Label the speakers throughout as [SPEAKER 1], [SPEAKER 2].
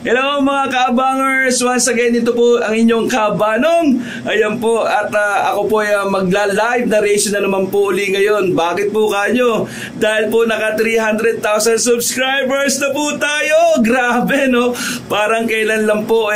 [SPEAKER 1] Hello mga kaabangers! Once again, ito po ang inyong kabanong. Ayan po, at ako po ay magla-live narration na naman po uli ngayon. Bakit po kanyo? Dahil po naka 300,000 subscribers na po tayo. Grabe, no? Parang kailan lang po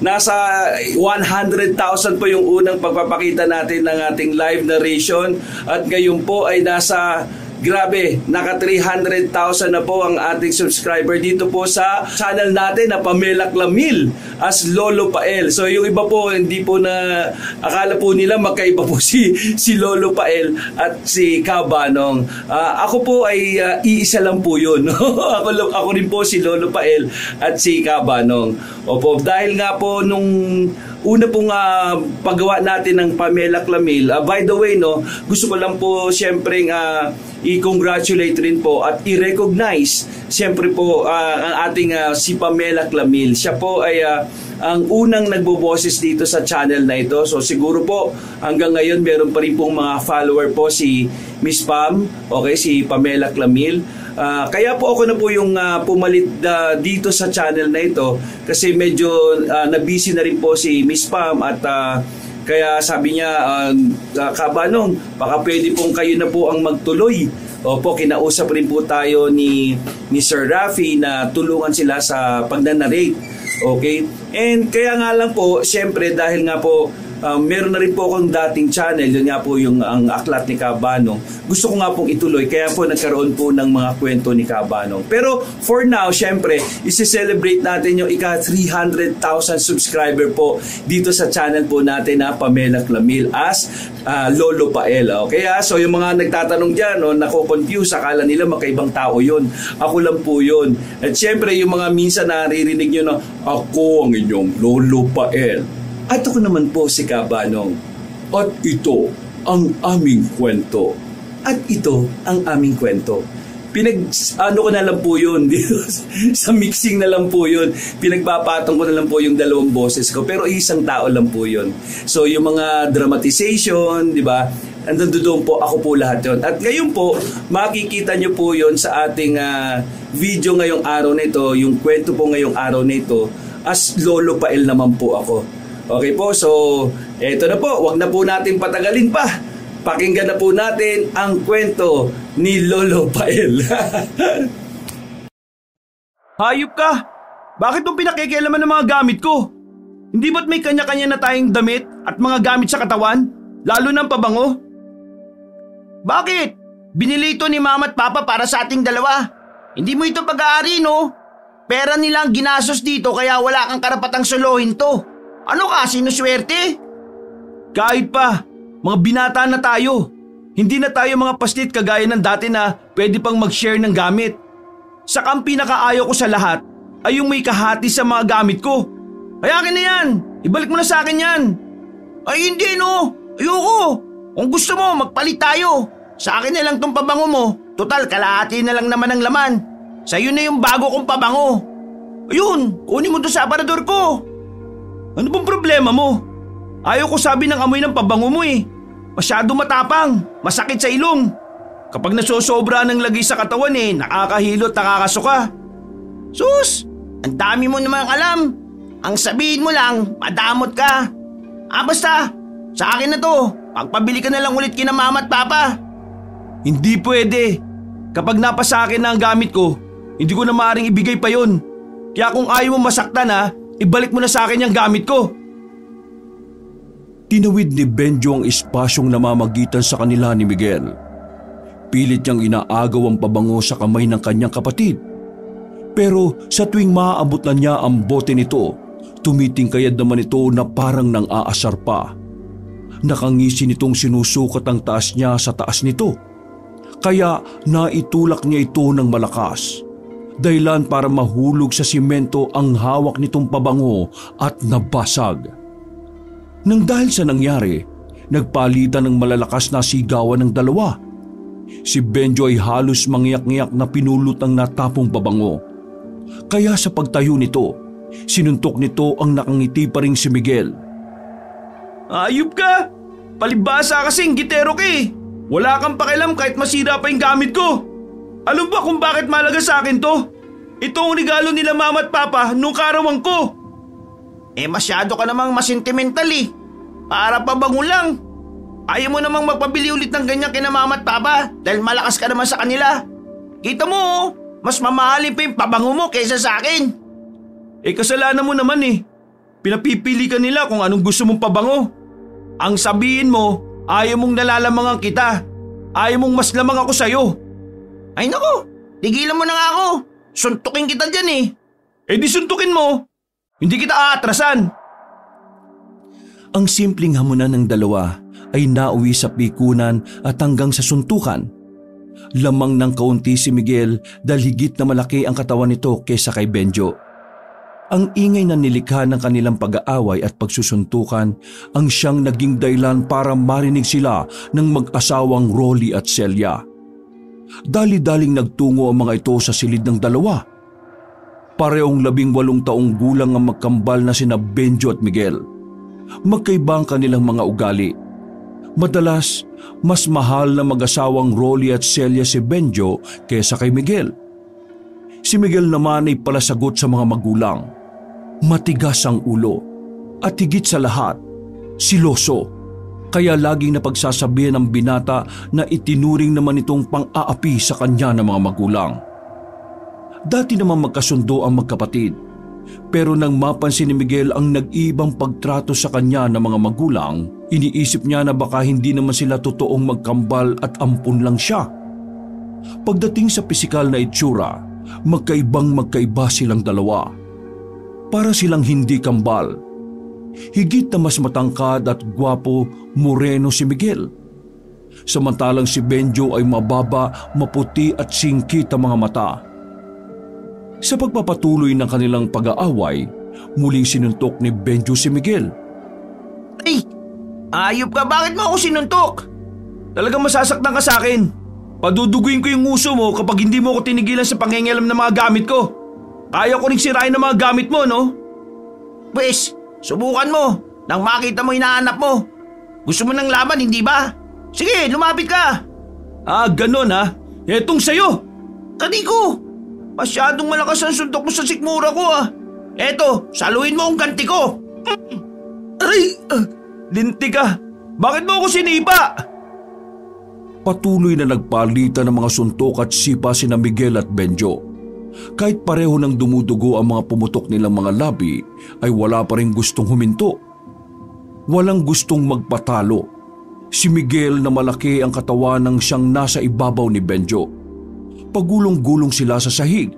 [SPEAKER 1] nasa 100,000 po yung unang pagpapakita natin ng ating live narration. At ngayon po ay nasa... Grabe, naka 300,000 na po ang ating subscriber dito po sa channel natin na Pamela Clamil as Lolo Pael. So yung iba po, hindi po na akala po nila magkaiba po si Lolo Pael at si Kabanong. Ako po ay iisa lang po yun. ako rin po si Lolo Pael at si Kabanong. Opo, dahil nga po nung una pong paggawa natin ng Pamela Clamil. By the way, no, gusto ko lang po siyempre i-congratulate rin po at i-recognize siyempre po ang ating si Pamela Clamil. Siya po ay ang unang nagboboses dito sa channel na ito. So siguro po hanggang ngayon meron pa rin pong mga follower po si Miss Pam, okay, si Pamela Clamil. Kaya po ako na po yung pumalit dito sa channel na ito kasi medyo na-busy na rin po si Miss Pam at kaya sabi niya, Kabanong, baka pwede pong kayo na po ang magtuloy. Opo, kinausap rin po tayo ni Sir Rafi na tulungan sila sa pagnanarrate. Okay? And kaya nga lang po, siyempre dahil nga po meron na rin po akong dating channel, yun nga po yung ang Aklat ni Kabanong. Gusto ko nga pong ituloy, kaya po nagkaroon po ng mga kwento ni Kabanong. Pero for now, syempre, isi-celebrate natin yung ika 300,000 subscriber po dito sa channel po natin na Pamela Clamil as Lolo Pael. Okay, so yung mga nagtatanong dyan, nako-confuse, akala nila makaibang tao yun. Ako lang po yun. At syempre, yung mga minsan naririnig nyo na, ako ang inyong Lolo Pael. At ako naman po si Kabanong. At ito ang aming kwento. At ito ang aming kwento. Ko na lang po yun. Sa mixing na lang po yun. Pinagpapatong ko na lang po yung dalawang boses ko. Pero isang tao lang po yun. So yung mga dramatization, di ba? Andun doon po, ako po lahat yun. At ngayon po, makikita nyo po yun sa ating video ngayong araw na ito. Yung kwento po ngayong araw na ito. As Lolo Pael naman po ako. Okay po, so eto na po, wag na po natin patagalin pa. Pakinggan na po natin ang kwento ni Lolo Pael. Hayop ka! Bakit mong pinakikialaman ng mga gamit ko? Hindi ba't may kanya-kanya na tayong damit at mga gamit sa katawan? Lalo ng pabango? Bakit? Binili ito ni Mama at Papa para sa ating dalawa. Hindi mo ito pag-aari, no? Pera nilang ginastos dito kaya wala kang karapatang solohin to. Ano ka, sinuswerte? Kahit pa, mga binata na tayo. Hindi na tayo mga paslit kagaya ng dati na pwede pang mag-share ng gamit. Saka ang pinakaayaw ko sa lahat ay yung may kahati sa mga gamit ko. Ay akin na yan, ibalik mo na sa akin yan. Ay hindi no, ayoko. Kung gusto mo, magpalit tayo. Sa akin na lang tong pabango mo. Total, kalahati na lang naman ang laman. Sa'yo na yung bago kong pabango. Ayun, kunin mo to sa aparador ko. Ano bang problema mo? Ayaw ko sabi ng amoy ng pabango mo eh. Masyado matapang, masakit sa ilong. Kapag nasosobra ng lagay sa katawan nakakahilot, nakakasuka. Sus, ang dami mo namang alam. Ang sabihin mo lang, madamot ka. Basta, sa akin na to. Pagpabili ka na lang ulit kina Mama at Papa. Hindi pwede. Kapag napasa akin na ang gamit ko, hindi ko na maaaring ibigay pa yon. Kaya kung ayaw mo masaktan ibalik mo na sa akin yung gamit ko. Tinawid ni Benjo ang espasyong namamagitan sa kanila ni Miguel. Pilit niyang inaagaw ang pabango sa kamay ng kanyang kapatid. Pero sa tuwing maaabot na niya ang bote nito, tumitingkayad naman ito na parang nang aasar pa. Nakangisi nitong sinusukat ang taas niya sa taas nito. Kaya naitulak niya ito ng malakas. Dahilan para mahulog sa simento ang hawak nitong pabango at nabasag. Nang dahil sa nangyari, nagpalitan ng malalakas na sigawan ng dalawa. Si Benjo ay halos mangyak-ngyak na pinulot ang natapong pabango. Kaya sa pagtayo nito, sinuntok nito ang nakangiti pa ring si Miguel. Ayop ka! Palibasa kasing gitero ka eh! Wala kang pakialam kahit masira pa yung gamit ko! Alam ba kung bakit malaga sa akin to? Ito ang regalo nila mama at papa nung kaarawan ko.
[SPEAKER 2] Masyado ka namang masentimental eh. Para pabango lang. Ayaw mo namang magpabili ulit ng ganyan kina mama at papa dahil malakas ka naman sa kanila. Kita mo oh, mas mamahalin pa yung pabango mo kaysa sa akin.
[SPEAKER 1] Kasalanan mo naman eh. Pinapipili ka nila kung anong gusto mong pabango. Ang sabihin mo, ayaw mong nalalamangan kita. Ayaw mong mas lamang ako sa'yo.
[SPEAKER 2] Ay nako, tigilan mo na nga ako. Suntukin kita dyan eh.
[SPEAKER 1] Di suntukin mo. Hindi kita aatrasan. Ang simpleng hamunan ng dalawa ay nauwi sa pikunan at hanggang sa suntukan. Lamang ng kaunti si Miguel dahil higit na malaki ang katawan nito kaysa kay Benjo. Ang ingay na nilikha ng kanilang pag-aaway at pagsusuntukan ang siyang naging dahilan para marinig sila ng mag-asawang Rolly at Celia. Dali-daling nagtungo ang mga ito sa silid ng dalawa. Parehong 18 taong gulang ang magkambal na sina Benjo at Miguel. Magkaiba ang kanilang mga ugali. Madalas, mas mahal na mag-asawang Rolly at Celia si Benjo kaysa kay Miguel. Si Miguel naman ay palasagot sa mga magulang. Matigas ang ulo at higit sa lahat, siloso. Kaya laging napagsasabihan ng binata na itinuring naman itong pang-aapi sa kanya ng mga magulang. Dati naman magkasundo ang magkapatid, pero nang mapansin ni Miguel ang nag-ibang pagtrato sa kanya ng mga magulang, iniisip niya na baka hindi naman sila totoong magkambal at ampun lang siya. Pagdating sa pisikal na itsura, magkaiba silang dalawa. Para silang hindi kambal. Higit na mas matangkad at gwapo, moreno si Miguel. Samantalang si Benjo ay mababa, maputi at singkit ang mga mata. Sa pagpapatuloy ng kanilang pag-aaway, muling sinuntok ni Benjo si Miguel.
[SPEAKER 2] Ay! Ayop ka, bakit mo ako sinuntok?
[SPEAKER 1] Talagang masasaktan ka sa akin. Paduduguin ko yung uso mo kapag hindi mo ako tinigilan sa pangingialam ng mga gamit ko. Kaya ko rin sirain ng mga gamit mo, no?
[SPEAKER 2] Pwes, subukan mo nang makita mo hinahanap mo. Gusto mo ng laban, hindi ba? Sige, lumapit ka.
[SPEAKER 1] Ganon ha? Etong sayo.
[SPEAKER 2] Kaniko, masyadong malakas ang suntok mo sa sikmura ko ah. Eto, saluhin mo ang ganti ko.
[SPEAKER 1] Aray! Linti ka. Bakit mo ako sinipa? Patuloy na nagpalitan ng mga suntok at sipa sina Miguel at Benjo. Kahit pareho ng dumudugo ang mga pumutok nilang mga labi, ay wala pa rin gustong huminto. Walang gustong magpatalo. Si Miguel na malaki ang katawan ng siyang nasa ibabaw ni Benjo. Pagulong-gulong sila sa sahig.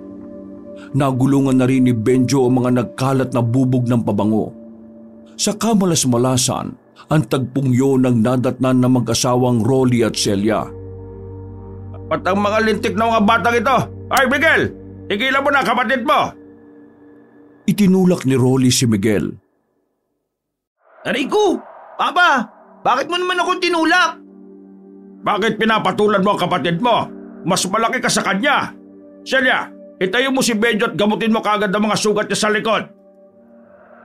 [SPEAKER 1] Nagulungan na rin ni Benjo ang mga nagkalat na bubog ng pabango. Sa kamalas-malasan, ang tagpong yun ang nadatnan ng mag-asawang Rolly at Celia.
[SPEAKER 2] Ba't ang mga lintik na mga batang ito? Ay Miguel, tigilan mo na kapatid mo.
[SPEAKER 1] Itinulak ni Rolly si Miguel.
[SPEAKER 2] Rico, Papa, bakit mo naman ako tinulak?
[SPEAKER 3] Bakit pinapatulan mo ang kapatid mo? Mas malaki ka sa kanya. Celia, itayo mo si Benjo at gamutin mo kaagad ang mga sugat niya sa likod.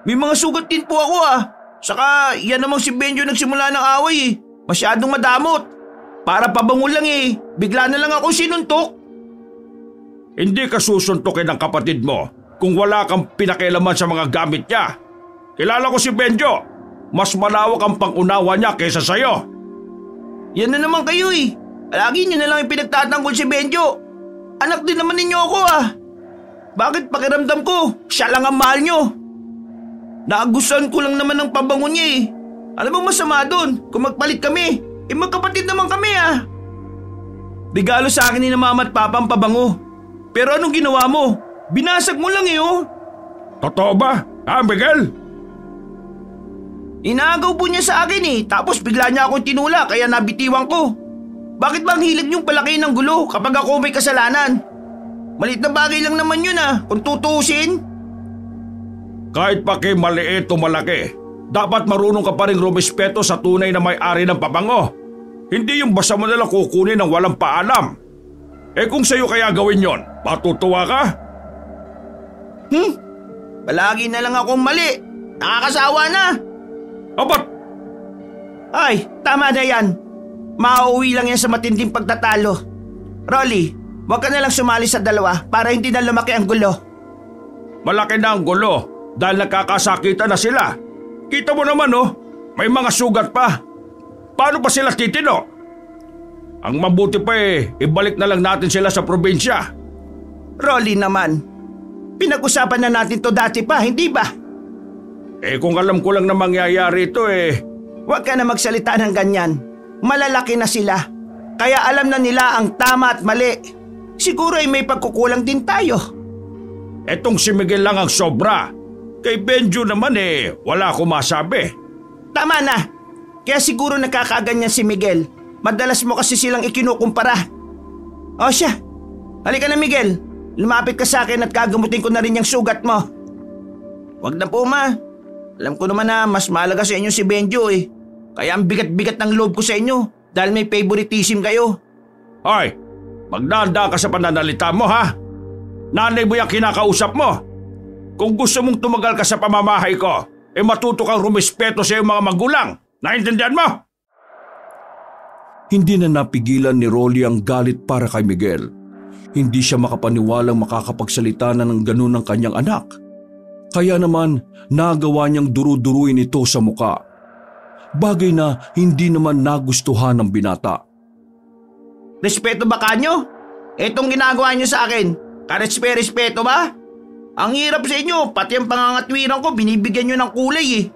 [SPEAKER 2] May mga sugat din po ako ah. Saka yan namang si Benjo nagsimula ng away eh. Masyadong madamot. Para pabango lang eh. Bigla na lang ako sinuntok.
[SPEAKER 3] Hindi ka susuntukin ng kapatid mo kung wala kang pinakialaman sa mga gamit niya. Kilala ko si Benjo. Mas malawak ang pangunawa niya kaysa sa'yo.
[SPEAKER 2] Yan na naman kayo eh. Palagi niyo na lang ipinagtatanggol si Benjo. Anak din naman ninyo ako ah. Bakit pakiramdam ko siya lang ang mahal niyo? Naagustuhan ko lang naman ng pabango niya eh. Alam mo masama doon kung magpalit kami. Magkapatid naman kami ah.
[SPEAKER 1] Regalo sa akin ni na mama at papa ang pabango. Pero anong ginawa mo? Binasag mo lang eh oh.
[SPEAKER 3] Totoo ba? Miguel?
[SPEAKER 2] Inagaw po niya sa akin eh. Tapos bigla niya akong tinula kaya nabitiwan ko. Bakit ba ang hilig niyong palaki ng gulo kapag ako may kasalanan? Maliit na bagay lang naman yun ah, kung tutuusin.
[SPEAKER 3] Kahit pa kay maliit o malaki, dapat marunong ka pa rin rumispeto sa tunay na may-ari ng pabango. Hindi yung basta mo nalang kukunin ng walang paalam. Kung sa'yo kaya gawin yon, patutuwa ka?
[SPEAKER 2] Palagi na lang akong mali. Nakakasawa na.
[SPEAKER 3] Abat!
[SPEAKER 2] Ay, tama na yan. Mauuwi lang yan sa matinding pagtatalo. Rolly, Huwag ka na lang sumali sa dalawa para hindi na lumaki ang gulo.
[SPEAKER 3] Malaki na ang gulo dahil nagkakasakitan na sila. Kita mo naman may mga sugat pa. Paano pa sila titino? Ang mabuti pa ibalik na lang natin sila sa probinsya.
[SPEAKER 2] Rolly naman, pinag-usapan na natin to dati pa, hindi ba?
[SPEAKER 3] Kung alam ko lang na mangyayari ito
[SPEAKER 2] Huwag ka na magsalita ng ganyan. Malalaki na sila. Kaya alam na nila ang tama at mali. Siguro ay may pagkukulang din tayo.
[SPEAKER 3] Etong si Miguel lang ang sobra. Kay Benjo naman wala akong masabi.
[SPEAKER 2] Tama na. Kaya siguro nakakaganyan si Miguel. Madalas mo kasi silang ikinukumpara. O siya, halika na Miguel. Lumapit ka sa akin at gagamutin ko na rin yung sugat mo. Wag na po ma. Alam ko naman na mas mahalaga sa inyo si Benjo Kaya ang bigat-bigat ng loob ko sa inyo dahil may favoritism kayo.
[SPEAKER 3] Hoy, magdanda ka sa pananalita mo ha. Nanay mo yung kinakausap mo. Kung gusto mong tumagal ka sa pamamahay ko, matuto kang rumispeto sa iyong mga magulang. Naintindihan mo?
[SPEAKER 1] Hindi na napigilan ni Rolly ang galit para kay Miguel. Hindi siya makapaniwalang makakapagsalita na ng ganun ng kanyang anak. Kaya naman nagawa niyang duru-duruin ito sa muka. Bagay na hindi naman nagustuhan ng binata.
[SPEAKER 2] Respeto ba kanyo? Etong ginagawa niyo sa akin, karespe-respeto ba? Ang hirap sa inyo, pati ang pangangatwiran ko binibigyan niyo ng kulay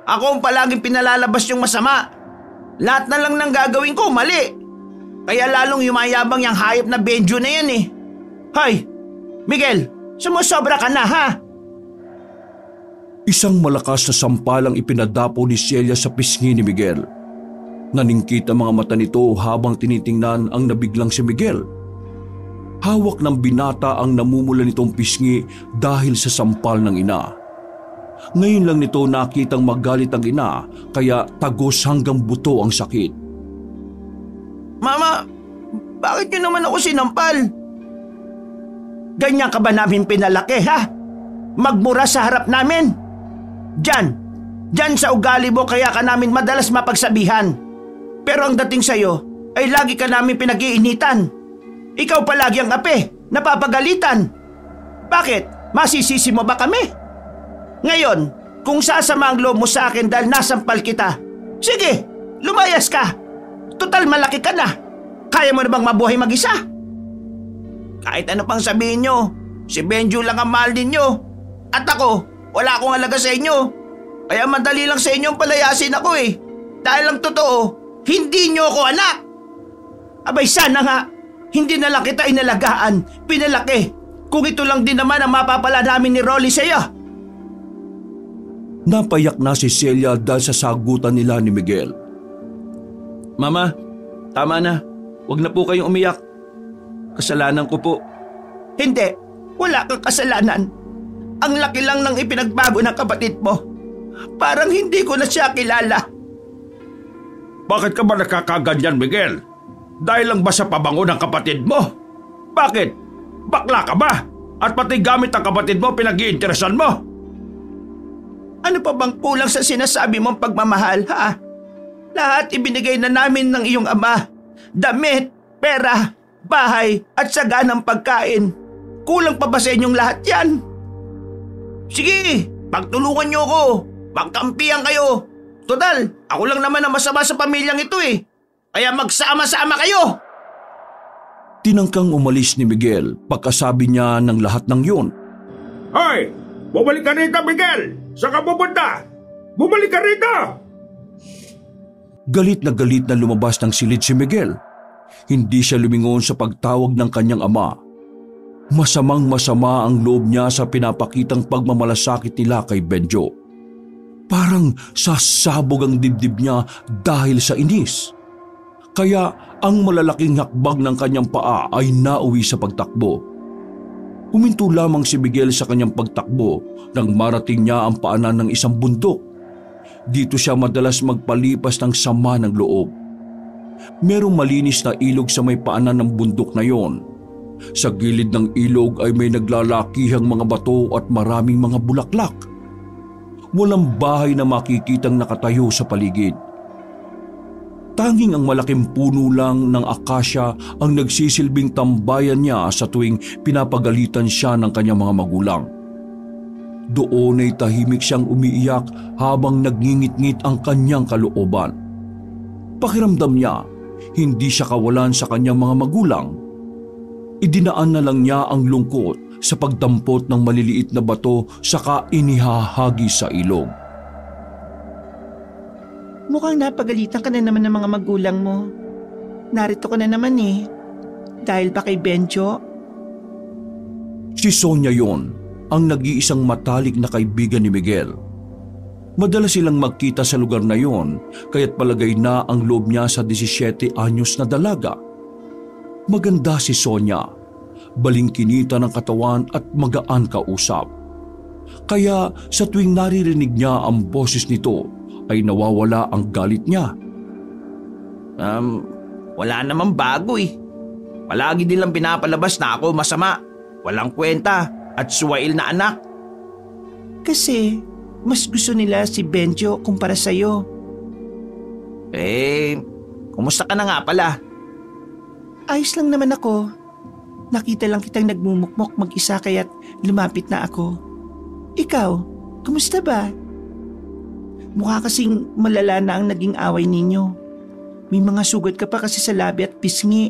[SPEAKER 2] Ako ang palaging pinalalabas yung masama. Lahat na lang ng gagawin ko mali. Kaya lalong yumayabang yung hayop na Benjo na yan Hoy, Miguel, sumusobra ka na ha?
[SPEAKER 1] Isang malakas na sampalang ipinadapo ni Celia sa pisngi ni Miguel. Naningkit ang mga mata nito habang tinitingnan ang nabiglang si Miguel. Hawak ng binata ang namumula nitong pisngi dahil sa sampal ng ina. Ngayon lang nito nakitang magalit ang ina kaya tagos hanggang buto ang sakit.
[SPEAKER 2] Mama, bakit niyo naman ako sinampal? Ganyan ka ba namin pinalaki ha? Magmura sa harap namin? Diyan sa ugali mo kaya ka namin madalas mapagsabihan. Pero ang dating sa'yo ay lagi ka namin pinag-iinitan. Ikaw palagi ang ape, napapagalitan. Bakit? Masisisi mo ba kami? Ngayon, kung sasama ang loob mo sa akin dahil nasampal kita, sige, lumayas ka. Total malaki ka na. Kaya mo na bang mabuhay mag-isa? Kahit ano pang sabihin nyo, si Benjo lang ang mahal ninyo. At ako, wala akong halaga sa inyo. Kaya madali lang sa inyo ang palayasin ako Dahil lang totoo, hindi nyo ako anak. Abay sana nga, hindi na lang kita inalagaan, pinalaki. Kung ito lang din naman ang mapapala namin ni Rolly sa iyo.
[SPEAKER 1] Napayak na si Celia dahil sa sagutan nila ni Miguel. Mama, tama na. Huwag na po kayong umiyak. Kasalanan ko po.
[SPEAKER 2] Hindi, wala kang kasalanan. Ang laki lang ng ipinagbago ng kapatid mo. Parang hindi ko na siya kilala.
[SPEAKER 3] Bakit ka ba nakakaganyan, Miguel? Dahil lang ba sa pabango ng kapatid mo? Bakit? Bakla ka ba? At pati gamit ng kapatid mo pinag-iinteresan mo?
[SPEAKER 2] Ano pa bang kulang sa sinasabi mong pagmamahal, ha? Lahat ibinigay na namin ng iyong ama. Damit, pera, bahay at saganang pagkain. Kulang pa ba sa inyong lahat yan? Sige, pagtulungan niyo ako. Magkampihan kayo. Total, ako lang naman ang masama sa pamilyang ito Kaya magsama-sama kayo.
[SPEAKER 1] Tinangkang umalis ni Miguel pagkasabi niya ng lahat ng yun.
[SPEAKER 3] Hoy! Bumalik ka rito, Miguel! Saan ka pupunta? Bumalik ka rito!
[SPEAKER 1] Galit na lumabas ng silid si Miguel. Hindi siya lumingon sa pagtawag ng kanyang ama. Masamang-masama ang loob niya sa pinapakitang pagmamalasakit nila kay Benjo. Parang sasabog ang dibdib niya dahil sa inis. Kaya ang malalaking hakbang ng kanyang paa ay nauwi sa pagtakbo. Huminto lamang si Miguel sa kanyang pagtakbo nang marating niya ang paanan ng isang bundok. Dito siya madalas magpalipas ng sama ng loob. Merong malinis na ilog sa may paanan ng bundok na yon. Sa gilid ng ilog ay may naglalakihang mga bato at maraming mga bulaklak. Walang bahay na makikitang nakatayo sa paligid.
[SPEAKER 3] Tanging ang malaking puno lang ng akasya ang nagsisilbing tambayan niya sa tuwing pinapagalitan siya ng kanyang mga magulang. Doon ay tahimik siyang umiiyak habang nagngingit-ngit ang kanyang kalooban. Pakiramdam niya, hindi siya kawalan sa kanyang mga magulang. Idinaan na lang niya ang lungkot sa pagdampot ng maliliit na bato saka inihahagi sa ilog.
[SPEAKER 2] Mukhang napagalitan ka na naman ng mga magulang mo. Narito ka na naman eh. Dahil ba kay Benjo?
[SPEAKER 3] Si Sonia yon, ang nag-iisang matalik na kaibigan ni Miguel. Madalas silang magkita sa lugar na yon, kaya't palagay na ang loob niya sa 17 anyos na dalaga. Maganda si Sonia, balingkinita ng katawan at magaan kausap. Kaya sa tuwing naririnig niya ang boses nito, ay nawawala ang galit niya.
[SPEAKER 2] Wala namang bago eh. Palagi nilang pinapalabas na ako masama, walang kwenta at suwail na anak. Kasi mas gusto nila si Benjo kumpara sa'yo. Kumusta ka na nga pala? Ayos lang naman ako. Nakita lang kitang nagmumukmok mag-isa kaya't lumapit na ako. Ikaw, kumusta ba? Mukha kasing malala na ang naging away ninyo. May mga sugat ka pa kasi sa labi at pisngi.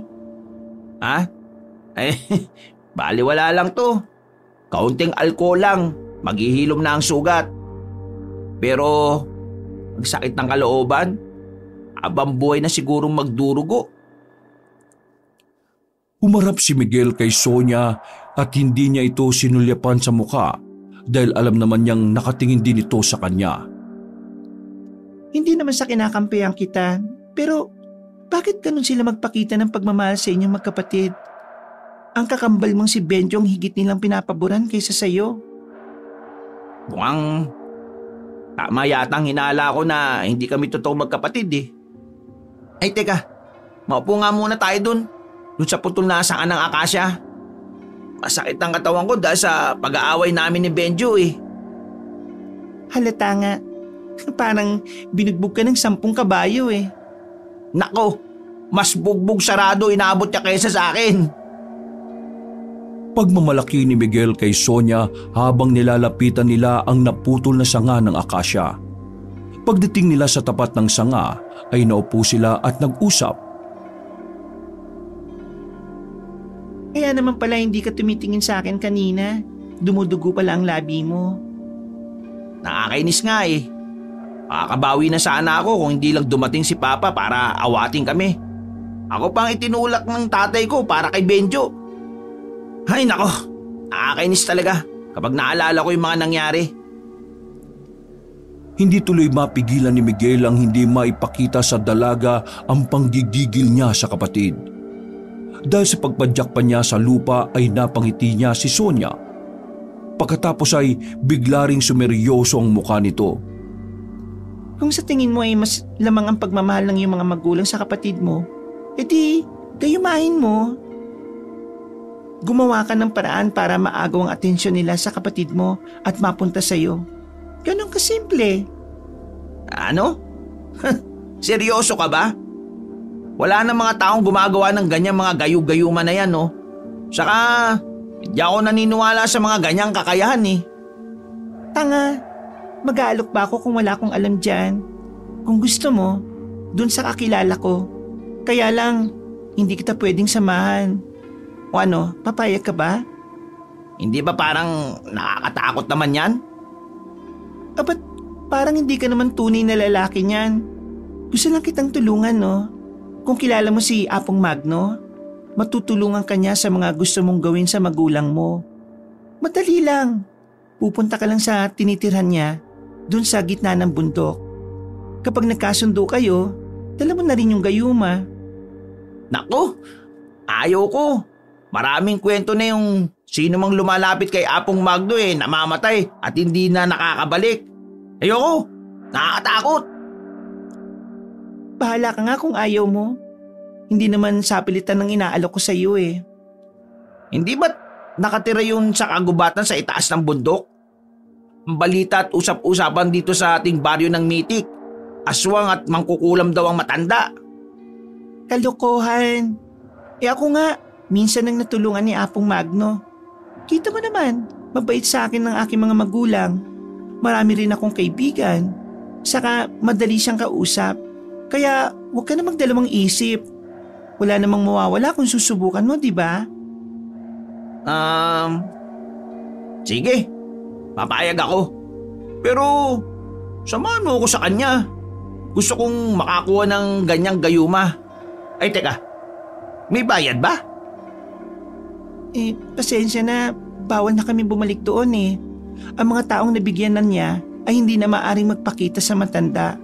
[SPEAKER 2] Baliwala lang to. Kaunting alcohol lang, maghihilom na ang sugat. Pero, ang sakit ng kalooban, abang buhay na sigurong magdurugo.
[SPEAKER 3] Humarap si Miguel kay Sonia at hindi niya ito sinulyapan sa mukha dahil alam naman niyang nakatingin din ito sa kanya.
[SPEAKER 2] Hindi naman sa kinakampihan kita, pero bakit ganun sila magpakita ng pagmamahal sa inyong magkapatid? Ang kakambal mong si Benjo ang higit nilang pinapaboran kaysa sa'yo. Mukhang tama yata ang hinala ko na hindi kami totoong magkapatid eh. Ay teka, maupo nga muna tayo dun sa putol na saan ng akasya. Masakit ang katawan ko dahil sa pag-aaway namin ni Benjo eh. Halata nga. Parang binugbog ka ng 10 kabayo eh. Nako, mas bugbog sarado inabot niya kaysa sa akin.
[SPEAKER 3] Pagmamalaki ni Miguel kay Sonia habang nilalapitan nila ang naputol na sanga ng akasya. Pagdating nila sa tapat ng sanga ay naupo sila at nag-usap.
[SPEAKER 2] Kaya naman pala hindi ka tumitingin sa akin kanina. Dumudugo pala ang labi mo. Nakakainis nga eh. Makakabawi na sana ako kung hindi lang dumating si Papa para awating kami. Ako pang itinulak ng tatay ko para kay Benjo. Ay nako, nakakainis talaga kapag naalala ko yung mga nangyari.
[SPEAKER 3] Hindi tuloy mapigilan ni Miguel ang hindi maipakita sa dalaga ang panggigigil niya sa kapatid. Dahil sa pagpadyak pa niya sa lupa ay napangiti niya si Sonia. Pagkatapos ay bigla ring sumeryoso ang mukha nito.
[SPEAKER 2] Kung sa tingin mo ay mas lamang ang pagmamahal ng iyong mga magulang sa kapatid mo, edi gayumahin mo. Gumawa ka ng paraan para maagaw ang atensyon nila sa kapatid mo at mapunta sa iyo. Ganon kasimple. Ano? Seryoso ka ba? Wala na mga taong gumagawa ng ganyang mga gayu-gayuman na yan, no? Saka, hindi ako naniniwala sa mga ganyang kakayahan eh. Tanga, mag-aalok ba ako kung wala akong alam dyan? Kung gusto mo, dun sa kakilala ko. Kaya lang, hindi kita pwedeng samahan. O ano, papayag ka ba? Hindi ba parang nakakatakot naman yan? Ba't parang hindi ka naman tunay na lalaki niyan? Gusto lang kitang tulungan, no? Kung kilala mo si Apong Magno, matutulungan ka niya sa mga gusto mong gawin sa magulang mo. Madali lang. Pupunta ka lang sa tinitirhan niya, dun sa gitna ng bundok. Kapag nagkasundo kayo, dala mo na rin yung gayuma. Naku, ayaw ko. Maraming kwento na yung sino mang lumalapit kay Apong Magno namamatay at hindi na nakakabalik. Ayoko, nakakatakot. Bahala ka nga kung ayaw mo. Hindi naman sapilitan ng inaalok ko sa iyo eh. Hindi ba't nakatira yun sa kagubatan sa itaas ng bundok? Ang balita at usap-usapan dito sa ating baryo ng Mitik, aswang at mangkukulam daw ang matanda. Kalokohan. Ako nga, minsan nang natulungan ni Apong Magno. Kita mo naman, mabait sa akin ng aking mga magulang. Marami rin akong kaibigan. Saka madali siyang kausap. Kaya huwag ka na magdalawang isip. Wala namang mawawala kung susubukan mo, di ba?
[SPEAKER 4] Sige. Papayag ako. Pero samahan mo ako sa kanya. Gusto kong makakuha ng ganyang gayuma. Ay teka, may bayad ba?
[SPEAKER 2] Pasensya na, bawal na kami bumalik doon eh. Ang mga taong nabigyan na niya ay hindi na maaring magpakita sa matanda.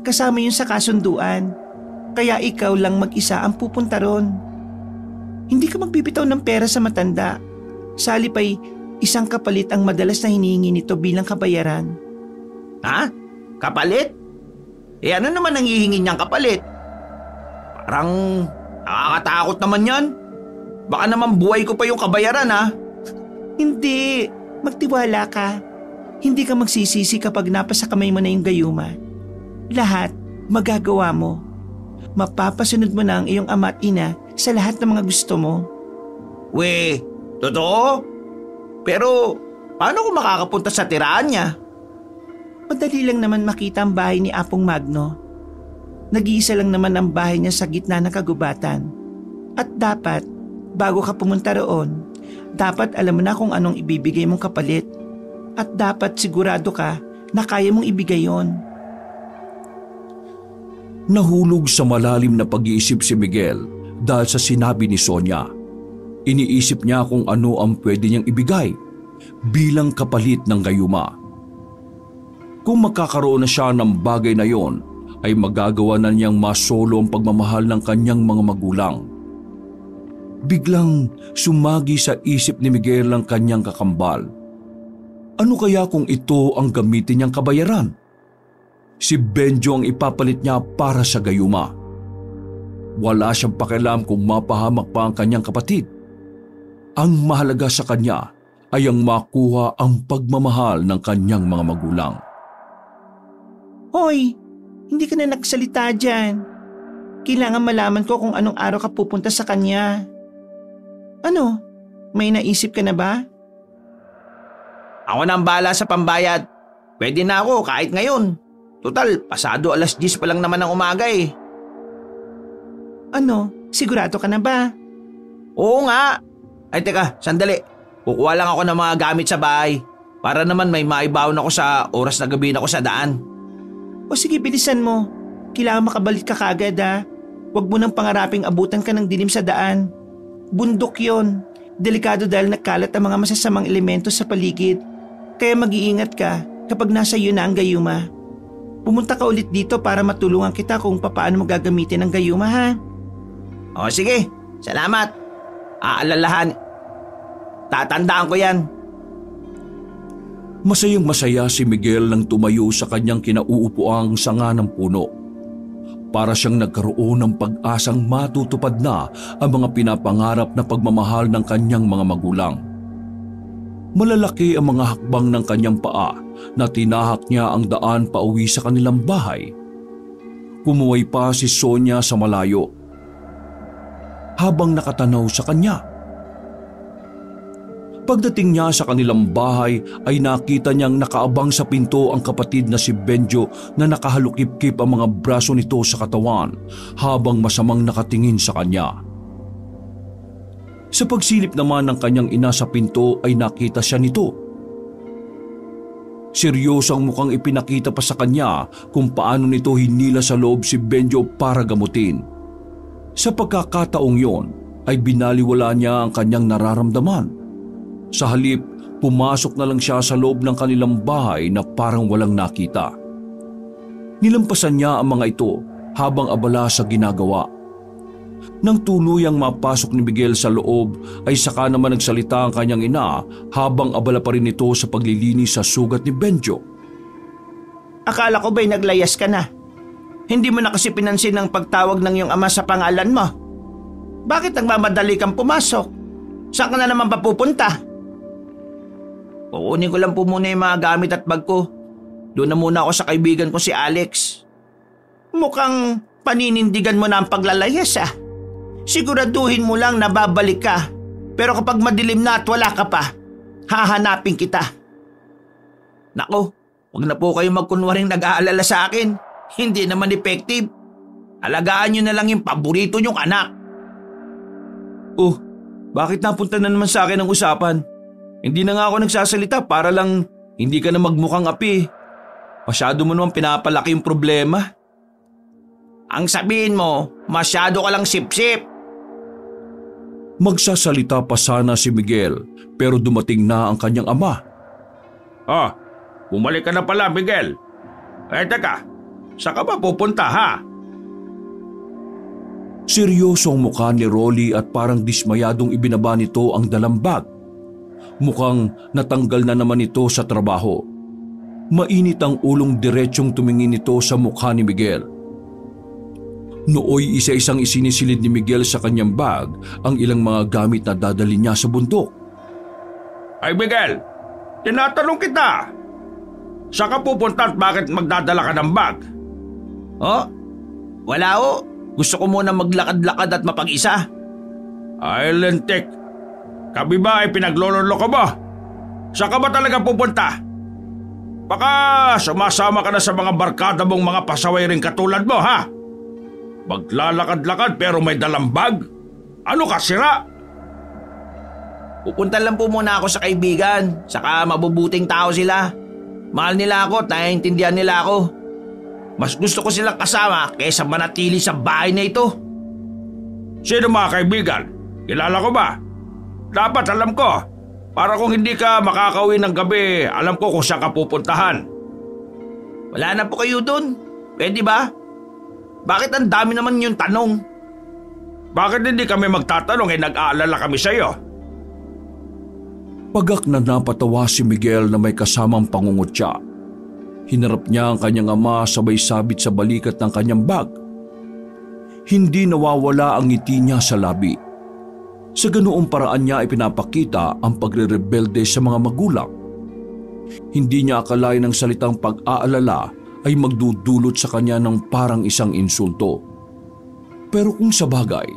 [SPEAKER 2] Kasama yun sa kasunduan. Kaya ikaw lang mag-isa ang pupunta ron. Hindi ka magbibitaw ng pera sa matanda. Sa halip ay isang kapalit ang madalas na hinihingi nito bilang kabayaran.
[SPEAKER 4] Ha? Kapalit? Ano naman ang hihingi niyang kapalit? Parang nakakatakot naman yan. Baka naman buhay ko pa yung kabayaran ha?
[SPEAKER 2] Hindi. Magtiwala ka. Hindi ka magsisisi kapag napasa kamay mo na yung gayuma. Lahat magagawa mo. Mapapasunod mo na ang iyong ama at ina sa lahat ng mga gusto mo.
[SPEAKER 4] We, totoo? Pero paano ko makakapunta sa tirahan niya?
[SPEAKER 2] Madali lang naman makita ang bahay ni Apong Magno. Nag-iisa lang naman ang bahay niya sa gitna ng kagubatan. At dapat, bago ka pumunta roon, dapat alam mo na kung anong ibibigay mong kapalit. At dapat sigurado ka na kaya mong ibigay yon.
[SPEAKER 3] Nahulog sa malalim na pag-iisip si Miguel dahil sa sinabi ni Sonia. Iniisip niya kung ano ang pwede niyang ibigay bilang kapalit ng gayuma. Kung magkakaroon na siya ng bagay na yon, ay magagawa na niyang masolo ang pagmamahal ng kanyang mga magulang. Biglang sumagi sa isip ni Miguel ang kanyang kakambal. Ano kaya kung ito ang gamitin niyang kabayaran? Si Benjo ang ipapalit niya para sa gayuma. Wala siyang pakialam kung mapahamak pa ang kanyang kapatid. Ang mahalaga sa kanya ay ang makuha ang pagmamahal ng kanyang mga magulang.
[SPEAKER 2] Hoy, hindi ka na nagsalita dyan. Kailangan malaman ko kung anong araw ka pupunta sa kanya. Ano? May naisip ka na ba?
[SPEAKER 4] Ako na ang bahala sa pambayad. Pwede na ako kahit ngayon. Total, pasado 10:00 pa lang naman ng umaga eh.
[SPEAKER 2] Ano? Sigurado ka na ba?
[SPEAKER 4] Oo nga. Ay teka, sandali. Kukuha lang ako ng mga gamit sa bahay. Para naman may maibaon ako sa oras na gabi na ako sa daan.
[SPEAKER 2] O sige, bilisan mo. Kailangan makabalik ka kagad ha. Huwag mo nang pangaraping abutan ka ng dilim sa daan. Bundok yon. Delikado dahil nagkalat ang mga masasamang elemento sa paligid. Kaya mag-iingat ka kapag nasa iyo na ang gayuma. Pumunta ka ulit dito para matulungan kita kung paano mo gagamitin ang gayuma ha.
[SPEAKER 4] O sige, salamat. Aalalahan. Tatandaan ko yan.
[SPEAKER 3] Masayang masaya si Miguel nang tumayo sa kanyang kinauupuang sanga ng puno. Para siyang nagkaroon ng pag-asang matutupad na ang mga pinapangarap na pagmamahal ng kanyang mga magulang. Malalaki ang mga hakbang ng kanyang paa na tinahak niya ang daan pauwi sa kanilang bahay. Kumuway pa si Sonia sa malayo habang nakatanaw sa kanya. Pagdating niya sa kanilang bahay ay nakita niyang nakaabang sa pinto ang kapatid na si Benjo na nakahalukip-kip ang mga braso nito sa katawan habang masamang nakatingin sa kanya. Sa pagsilip naman ng kanyang ina sa pinto ay nakita siya nito. Seryosong mukhang ipinakita pa sa kanya kung paano nito hinila sa loob si Benjo para gamutin. Sa pagkakataong yon ay binaliwala niya ang kanyang nararamdaman. Sa halip, pumasok na lang siya sa loob ng kanilang bahay na parang walang nakita. Nilampasan niya ang mga ito habang abala sa ginagawa. Nang tuluyang mapasok ni Miguel sa loob ay saka naman nagsalita ang kanyang ina habang abala pa rin ito sa paglilinis sa sugat ni Benjo.
[SPEAKER 4] Akala ko ba'y naglayas ka na? Hindi mo na kasi pinansin ang pagtawag ng iyong ama sa pangalan mo. Bakit nagmamadali kang pumasok? Saan ka na naman papupunta? Kukunin ko lang po muna yung mga gamit at bag ko. Doon na muna ako sa kaibigan ko si Alex. Mukhang
[SPEAKER 2] Paninindigan mo na ang paglalayas ah. Siguraduhin mo lang na babalik ka. Pero kapag madilim na at wala ka pa, hahanapin kita. Nako, huwag na po kayo magkunwaring nag-aalala sa akin. Hindi naman effective. Alagaan nyo na lang yung paborito nyong anak.
[SPEAKER 1] Oh, bakit napunta na naman sa akin ang usapan? Hindi na nga ako nagsasalita para lang hindi ka na magmukhang api. Masyado mo naman pinapalaki yung problema.
[SPEAKER 2] Ang sabihin mo, masyado ka lang sip-sip.
[SPEAKER 3] Magsasalita pa sana si Miguel pero dumating na ang kanyang ama.
[SPEAKER 4] Oh, bumalik ka na pala, Miguel. Teka, saan ka ba pupunta ha?
[SPEAKER 3] Seryoso ang mukha ni Rolly at parang dismayadong ibinaba nito ang dalang bag. Mukhang natanggal na naman ito sa trabaho. Mainit ang ulong diretsyong tumingin ito sa mukha ni Miguel. Nooy isa-isang isinisilid ni Miguel sa kanyang bag ang ilang mga gamit na dadali niya sa bundok.
[SPEAKER 4] Ay Miguel, tinatanong kita. Saan ka pupunta at bakit magdadala ka ng bag?
[SPEAKER 2] Oh, wala ho. Gusto ko muna maglakad-lakad at mapag-isa.
[SPEAKER 4] Ay lentik, kami ba ay pinaglololo ka ba? Saan ka ba talaga pupunta? Baka sumasama ka na sa mga barkada mong mga pasaway rin katulad mo ha? Maglalakad-lakad pero may dalang bag? Ano ka, sira?
[SPEAKER 2] Pupunta lang po muna ako sa kaibigan. Saka mabubuting tao sila. Mahal nila ako at naiintindihan nila ako. Mas gusto ko silang kasama kaysa manatili sa bahay na ito.
[SPEAKER 4] Sino mga kaibigan? Kilala ko ba? Dapat alam ko. Para kung hindi ka makakauwi ng gabi, alam ko kung saan ka pupuntahan.
[SPEAKER 2] Wala na po kayo dun. Pwede ba? Bakit ang dami naman yung tanong?
[SPEAKER 4] Bakit hindi kami magtatanong nag-aalala kami sa iyo?
[SPEAKER 3] Pagak na napatawa si Miguel na may kasamang pangungutya. Hinarap niya ang kanyang ama sabay sabit sa balikat ng kanyang bag. Hindi nawawala ang ngiti niya sa labi. Sa ganoong paraan niya ipinapakita ang pagre-rebelde sa mga magulang. Hindi niya akalain ng salitang pag-aalala ay magdudulot sa kanya ng parang isang insulto. Pero kung sa bagay,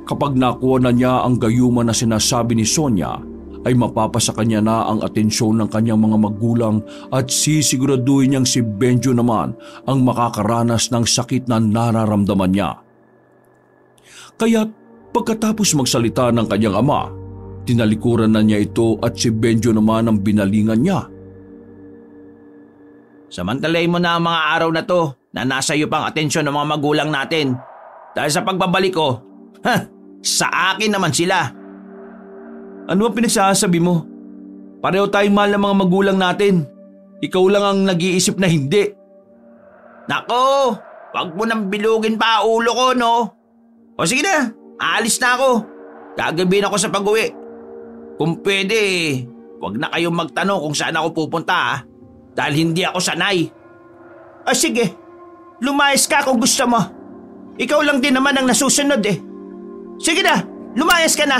[SPEAKER 3] kapag nakuha na niya ang gayuma na sinasabi ni Sonia, ay mapapasa kanya na ang atensyon ng kanyang mga magulang at sisiguraduhin niyang si Benjo naman ang makakaranas ng sakit na nararamdaman niya. Kaya't pagkatapos magsalita ng kanyang ama, tinalikuran na niya ito at si Benjo naman ang binalingan niya.
[SPEAKER 2] Samantalay mo na ang mga araw na to na nasa iyo pang atensyon ng mga magulang natin. Dahil sa pagbabalik ko, sa akin naman sila.
[SPEAKER 1] Ano ang pinagsasabi mo? Pareho tayong mahal ng mga magulang natin. Ikaw lang ang nag-iisip na hindi.
[SPEAKER 2] Nako, wag mo nang bilugin pa ulo ko, no? O sige na, aalis na ako. Gagabihin ako sa pag-uwi. Kung pwede, wag na kayong magtanong kung saan ako pupunta ha. Dahil hindi ako sanay. Sige, lumayas ka kung gusto mo. Ikaw lang din naman ang nasusunod eh. Sige na, lumayas ka na.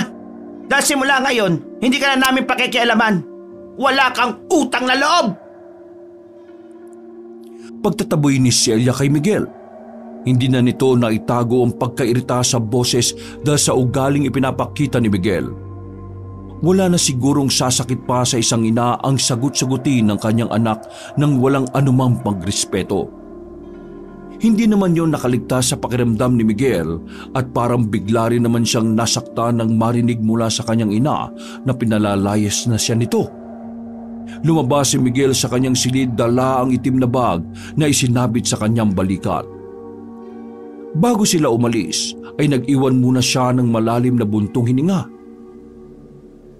[SPEAKER 2] Dahil simula ngayon, hindi ka na namin pakikialaman. Wala kang utang na loob.
[SPEAKER 3] Pagtataboy ni Celia kay Miguel, hindi na nito naitago ang pagkairita sa boses dahil sa ugaling ipinapakita ni Miguel. Wala na sigurong sasakit pa sa isang ina ang sagot-sagutin ng kanyang anak nang walang anumang pagrespeto. Hindi naman yon nakaligtas sa pakiramdam ni Miguel at parang bigla rin naman siyang nasaktan nang marinig mula sa kanyang ina na pinalalayas na siya nito. Lumabas si Miguel sa kanyang silid, dala ang itim na bag na isinabit sa kanyang balikat. Bago sila umalis ay nag-iwan muna siya ng malalim na buntong hininga.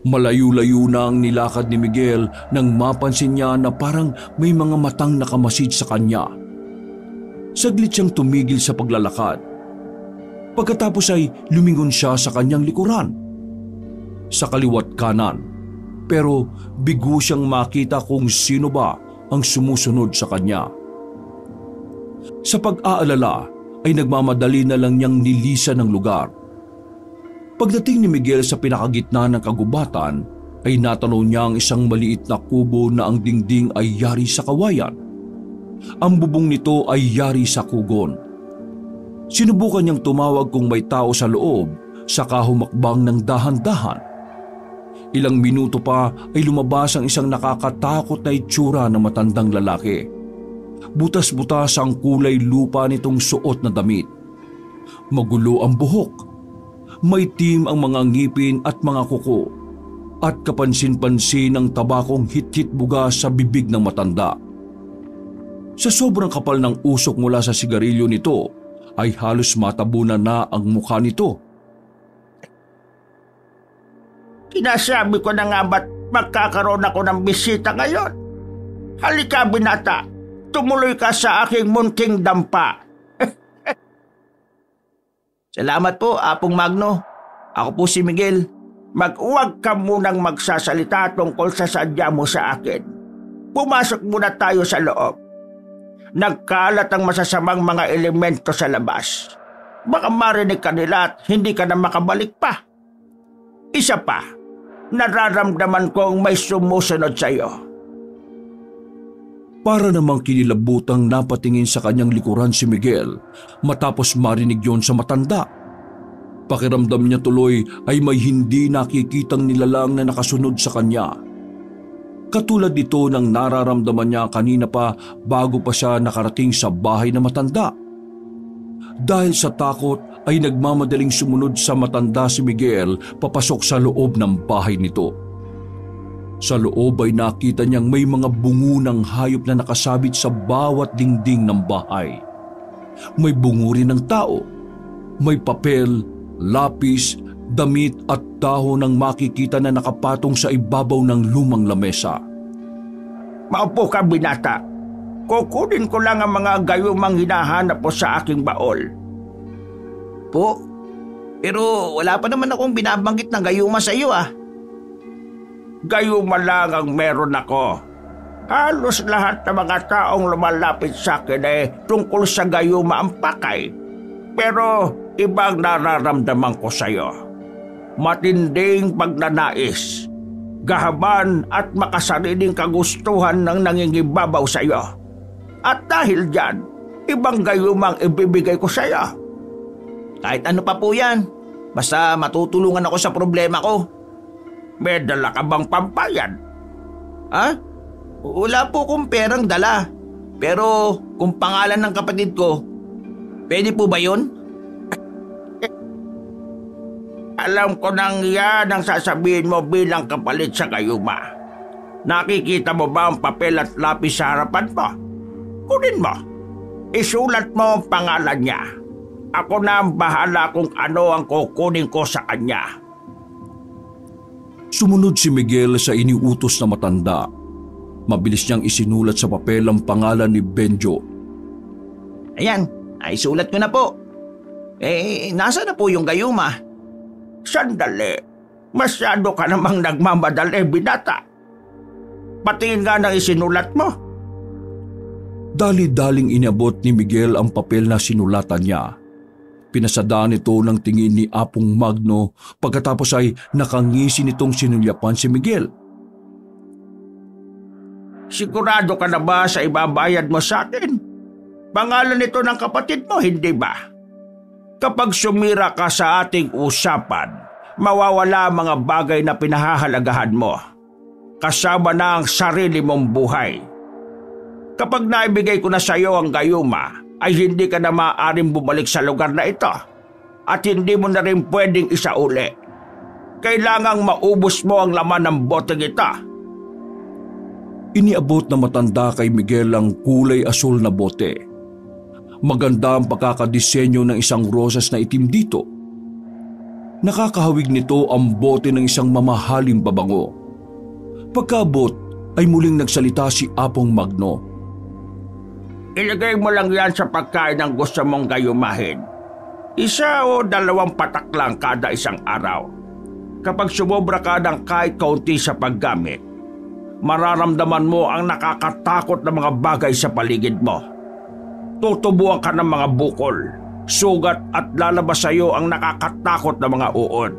[SPEAKER 3] Malayo-layo na ang nilakad ni Miguel nang mapansin niya na parang may mga matang nakamasid sa kanya. Saglit siyang tumigil sa paglalakad. Pagkatapos ay lumingon siya sa kanyang likuran. Sa kaliwat kanan, pero bigo siyang makita kung sino ba ang sumusunod sa kanya. Sa pag-aalala ay nagmamadali na lang niyang nilisan ng lugar. Pagdating ni Miguel sa pinakagitna ng kagubatan ay natanaw niya ang isang maliit na kubo na ang dingding ay yari sa kawayan. Ang bubong nito ay yari sa kugon. Sinubukan niyang tumawag kung may tao sa loob, saka humakbang ng dahan-dahan. Ilang minuto pa ay lumabas ang isang nakakatakot na itsura ng matandang lalaki. Butas-butas ang kulay lupa nitong suot na damit. Magulo ang buhok. May itim ang mga ngipin at mga kuko. At kapansin-pansin ang tabakong hit-hit buga sa bibig ng matanda. Sa sobrang kapal ng usok mula sa sigarilyo nito, ay halos matabunan na ang mukha nito.
[SPEAKER 2] Sinasabi ko na nga ba't magkakaroon ako ng bisita ngayon? Halika, binata. Tumuloy ka sa aking munting dampa.
[SPEAKER 4] Salamat po, Apong Magno. Ako po si Miguel.
[SPEAKER 2] Mag-uwag ka munang magsasalita tungkol sa sadya mo sa akin. Pumasok muna tayo sa loob. Nagkalat ang masasamang mga elemento sa labas. Baka marinig ka nila at hindi ka na makabalik pa. Isa pa, nararamdaman kong may sumusunod sa iyo.
[SPEAKER 3] Para namang kinilabutang napatingin sa kanyang likuran si Miguel matapos marinig yon sa matanda. Pakiramdam niya tuloy ay may hindi nakikitang nilalang na nakasunod sa kanya. Katulad dito ng nararamdaman niya kanina pa bago pa siya nakarating sa bahay na matanda. Dahil sa takot ay nagmamadaling sumunod sa matanda si Miguel papasok sa loob ng bahay nito. Sa loob ay nakita niyang may mga bungo ng hayop na nakasabit sa bawat dingding ng bahay. May bungo rin ng tao. May papel, lapis, damit at dahon ang makikita na nakapatong sa ibabaw ng lumang lamesa.
[SPEAKER 2] Maupo ka, binata. Kukunin ko lang ang mga gayumang hinahanap po sa aking baol.
[SPEAKER 4] Po, pero wala pa naman akong binabanggit na gayuma sa iyo ah.
[SPEAKER 2] Gayuma lang ang meron ako. Halos lahat ng mga taong lumalapit sa akin ay tungkol sa gayuma ang pakay. Pero ibang nararamdaman ko sa iyo. Matinding pagnanais, gahaban at makasariling kagustuhan ng nangingibabaw sa iyo. At dahil dyan, ibang gayumang ibibigay ko sa iyo.
[SPEAKER 4] Kahit ano pa po yan, basta matutulungan ako sa problema ko.
[SPEAKER 2] May dala ka bang pampayan?
[SPEAKER 4] Ha? Wala po akong perang dala. Pero kung pangalan ng kapatid ko, pwede po ba yun?
[SPEAKER 2] Alam ko nang yan ang sasabihin mo bilang kapalit sa gayuma. Nakikita mo ba ang papel at lapis sa harapan mo? Kunin mo. Isulat mo ang pangalan niya. Ako na ang bahala kung ano ang kukunin ko sa kanya.
[SPEAKER 3] Sumunod si Miguel sa iniutos na matanda. Mabilis niyang isinulat sa papel ang pangalan ni Benjo.
[SPEAKER 4] Ayan, ay sulat ko na po. Nasa na po yung gayuma?
[SPEAKER 2] Sandali. Masyado ka namang nagmamadali, binata. Patingin nga ng isinulat mo.
[SPEAKER 3] Dali-daling inabot ni Miguel ang papel na sinulatan niya. Pinasadaan ito ng tingin ni Apong Magno pagkatapos ay nakangisi nitong sinulyapan si Miguel.
[SPEAKER 2] Sigurado ka na ba sa ibabayad mo sa akin? Pangalan nito ng kapatid mo, hindi ba? Kapag sumira ka sa ating usapan, mawawala ang mga bagay na pinahahalagahan mo. Kasama na ang sarili mong buhay. Kapag naibigay ko na sa iyo ang gayuma, ay hindi ka na maaaring bumalik sa lugar na ito at hindi mo na rin pwedeng isauli. Kailangang maubos mo ang laman ng boteng ito.
[SPEAKER 3] Iniabot na matanda kay Miguel ang kulay asul na bote. Maganda ang pagkakadisenyo ng isang rosas na itim dito. Nakakahawig nito ang bote ng isang mamahaling babango. Pagkaabot ay muling nagsalita si Apong Magno.
[SPEAKER 2] Ilagay mo lang yan sa pagkain ng gusto mong gayumahin. 1 o 2 patak lang kada isang araw. Kapag sumobra ka ng kahit kaunti sa paggamit, mararamdaman mo ang nakakatakot na mga bagay sa paligid mo. Tutubuan ka ng mga bukol, sugat at lalabas sa iyo ang nakakatakot na mga uod.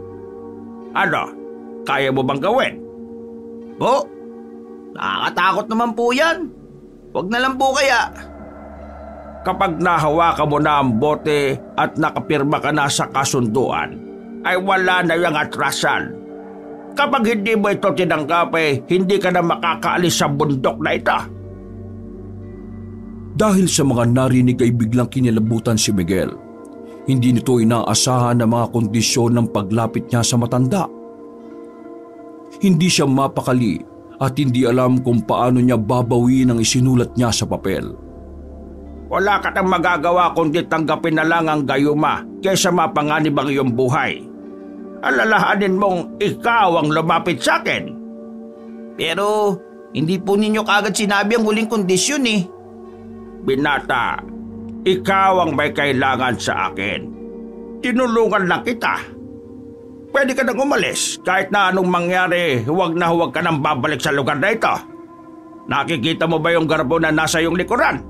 [SPEAKER 2] Ano? Kaya mo bang gawin?
[SPEAKER 4] Po, nakakatakot naman po yan. Huwag na lang po kaya.
[SPEAKER 3] Kapag nahawakan mo na ang bote at nakapirma ka na sa kasunduan, ay wala na yung atrasan. Kapag hindi mo ito tinanggap hindi ka na makakaalis sa bundok na ito.
[SPEAKER 1] Dahil sa mga narinig ay biglang kinilabutan si Miguel. Hindi nito inaasahan ang mga kondisyon ng paglapit niya sa matanda. Hindi siya mapakali at hindi alam kung paano niya babawiin ang isinulat niya sa papel.
[SPEAKER 3] Wala ka nang magagawa kundi tanggapin na lang ang gayuma kaysa mapanganib ang iyong buhay. Alalahanin mong ikaw ang lumapit sa akin.
[SPEAKER 4] Pero hindi po ninyo kagad sinabi ang huling kondisyon eh.
[SPEAKER 3] Binata, ikaw ang may kailangan sa akin. Tinulungan lang kita. Pwede ka nang umalis kahit na anong mangyari, huwag ka nang babalik sa lugar na ito. Nakikita mo ba yung garbo na nasa iyong likuran?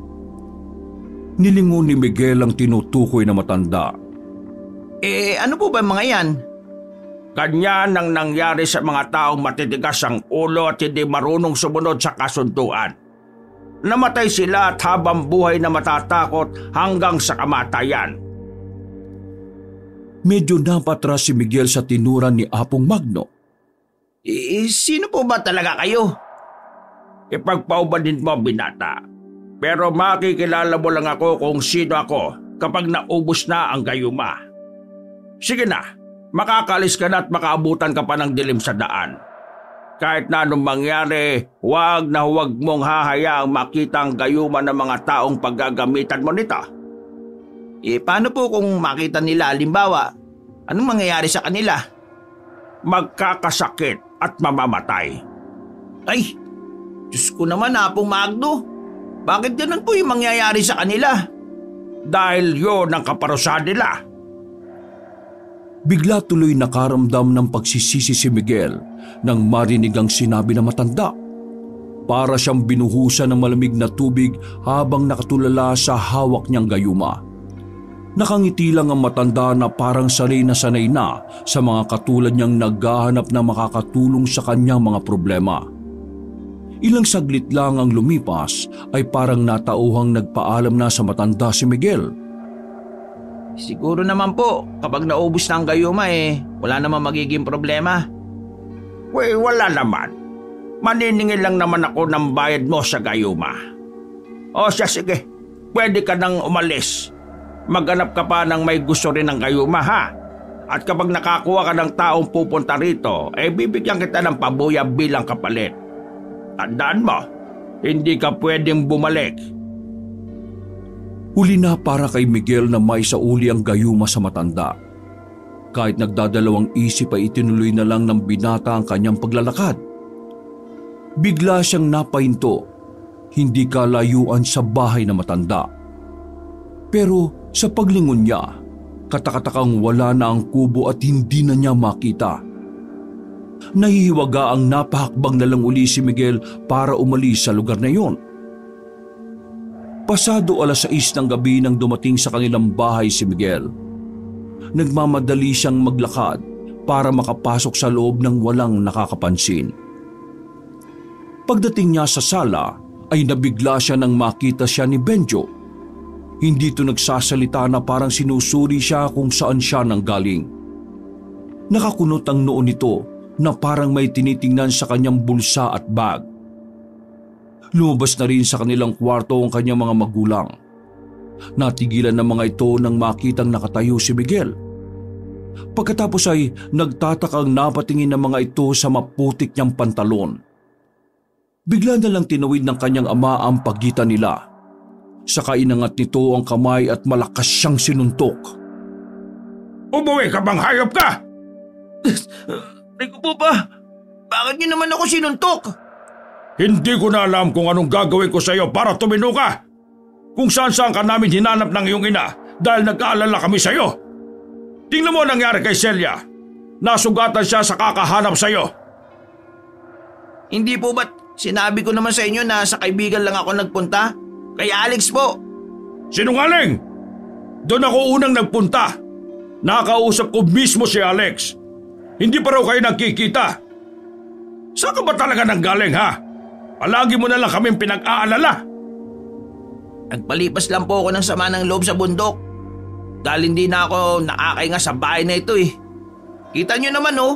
[SPEAKER 1] Nilingon ni Miguel ang tinutukoy na matanda.
[SPEAKER 4] Ano po ba mga yan?
[SPEAKER 3] Ganyan ang nangyari sa mga taong matitigas ang ulo at hindi marunong sumunod sa kasunduan. Namatay sila at habang buhay na matatakot hanggang sa kamatayan.
[SPEAKER 1] Medyo napatras si Miguel sa tinuran ni Apong Magno.
[SPEAKER 4] Sino po ba talaga kayo?
[SPEAKER 3] Ipagpaubanin mo, binata. Pero makikilala mo lang ako kung sino ako kapag naubos na ang gayuma. Sige na, makakalis ka na at makaabutan ka pa ng dilim sa daan. Kahit na anong mangyari, huwag mong hahayaang makita ang gayuma ng mga taong paggagamitan mo nito.
[SPEAKER 4] Paano po kung makita nila, halimbawa, anong mangyayari sa kanila?
[SPEAKER 3] Magkakasakit at mamamatay.
[SPEAKER 4] Ay, Diyos ko naman, Apong Magno. Bakit ganun po yung mangyayari sa kanila?
[SPEAKER 3] Dahil yun ang kaparusahan nila.
[SPEAKER 1] Bigla tuloy nakaramdam ng pagsisisi si Miguel nang marinig ang sinabi ng matanda. Para siyang binuhusan ng malamig na tubig habang nakatulala sa hawak niyang gayuma. Nakangiti lang ang matanda na parang sanay na sa mga katulad niyang naghahanap na makakatulong sa kanyang mga problema. Ilang saglit lang ang lumipas ay parang natauhang nagpaalam na sa matanda si Miguel.
[SPEAKER 4] Siguro naman po, kapag naubos na ang gayuma wala naman magiging problema.
[SPEAKER 3] Wala naman. Maniningil lang naman ako ng bayad mo sa gayuma. O siya, sige, pwede ka nang umalis. Maghanap ka pa ng may gusto rin ng gayuma, ha? At kapag nakakuha ka ng taong pupunta rito, bibigyan kita ng pabuya bilang kapalit. Tandaan mo, hindi ka pwedeng bumalik.
[SPEAKER 1] Huli na para kay Miguel na may sauli ang gayuma sa matanda. Kahit nagdadalawang isip ay itinuloy na lang ng binata ang kanyang paglalakad. Bigla siyang napahinto, hindi kalayuan sa bahay na matanda. Pero sa paglingon niya, katakatakang wala na ang kubo at hindi na niya makita. Nahihiwaga ang napahakbang na lang uli si Miguel para umalis sa lugar na iyon. Pasado 6:00 ng gabi nang dumating sa kanilang bahay si Miguel. Nagmamadali siyang maglakad para makapasok sa loob ng walang nakakapansin. Pagdating niya sa sala ay nabigla siya nang makita siya ni Benjo. Hindi ito nagsasalita na parang sinusuri siya kung saan siya nanggaling. Nakakunot ang noo nito na parang may tinitingnan sa kanyang bulsa at bag. Lumabas na rin sa kanilang kwarto ang kanyang mga magulang. Natigilan ng mga ito nang makitang nakatayo si Miguel. Pagkatapos ay nagtatakang napatingin ng mga ito sa maputik niyang pantalon. Bigla na lang tinawid ng kanyang ama ang pagitan nila. Saka inangat nito ang kamay at malakas siyang sinuntok.
[SPEAKER 3] Umuwi ka bang hayop ka?
[SPEAKER 4] Rico po pa, bakit niyo naman ako sinuntok?
[SPEAKER 3] Hindi ko na alam kung anong gagawin ko sa iyo para tumino ka. Kung saan-saan ka namin hinanap ng iyong ina dahil nag-aalala kami sa iyo. Tingnan mo ang nangyari kay Celia. Nasugatan siya sa kakahanap sa iyo.
[SPEAKER 4] Hindi po ba't sinabi ko naman sa inyo na sa kaibigan lang ako nagpunta? Kay Alex po.
[SPEAKER 3] Sinungaling! Doon ako unang nagpunta. Nakausap ko mismo si Alex. Hindi pa raw kayo nagkikita. Saan ka ba talaga nanggaling, ha? Palagi mo na lang kaming pinag-aalala.
[SPEAKER 4] Nagpalipas lang po ako ng sama ng loob sa bundok. Dahil hindi na ako nakakainga sa bahay na ito eh. Kita nyo naman oh,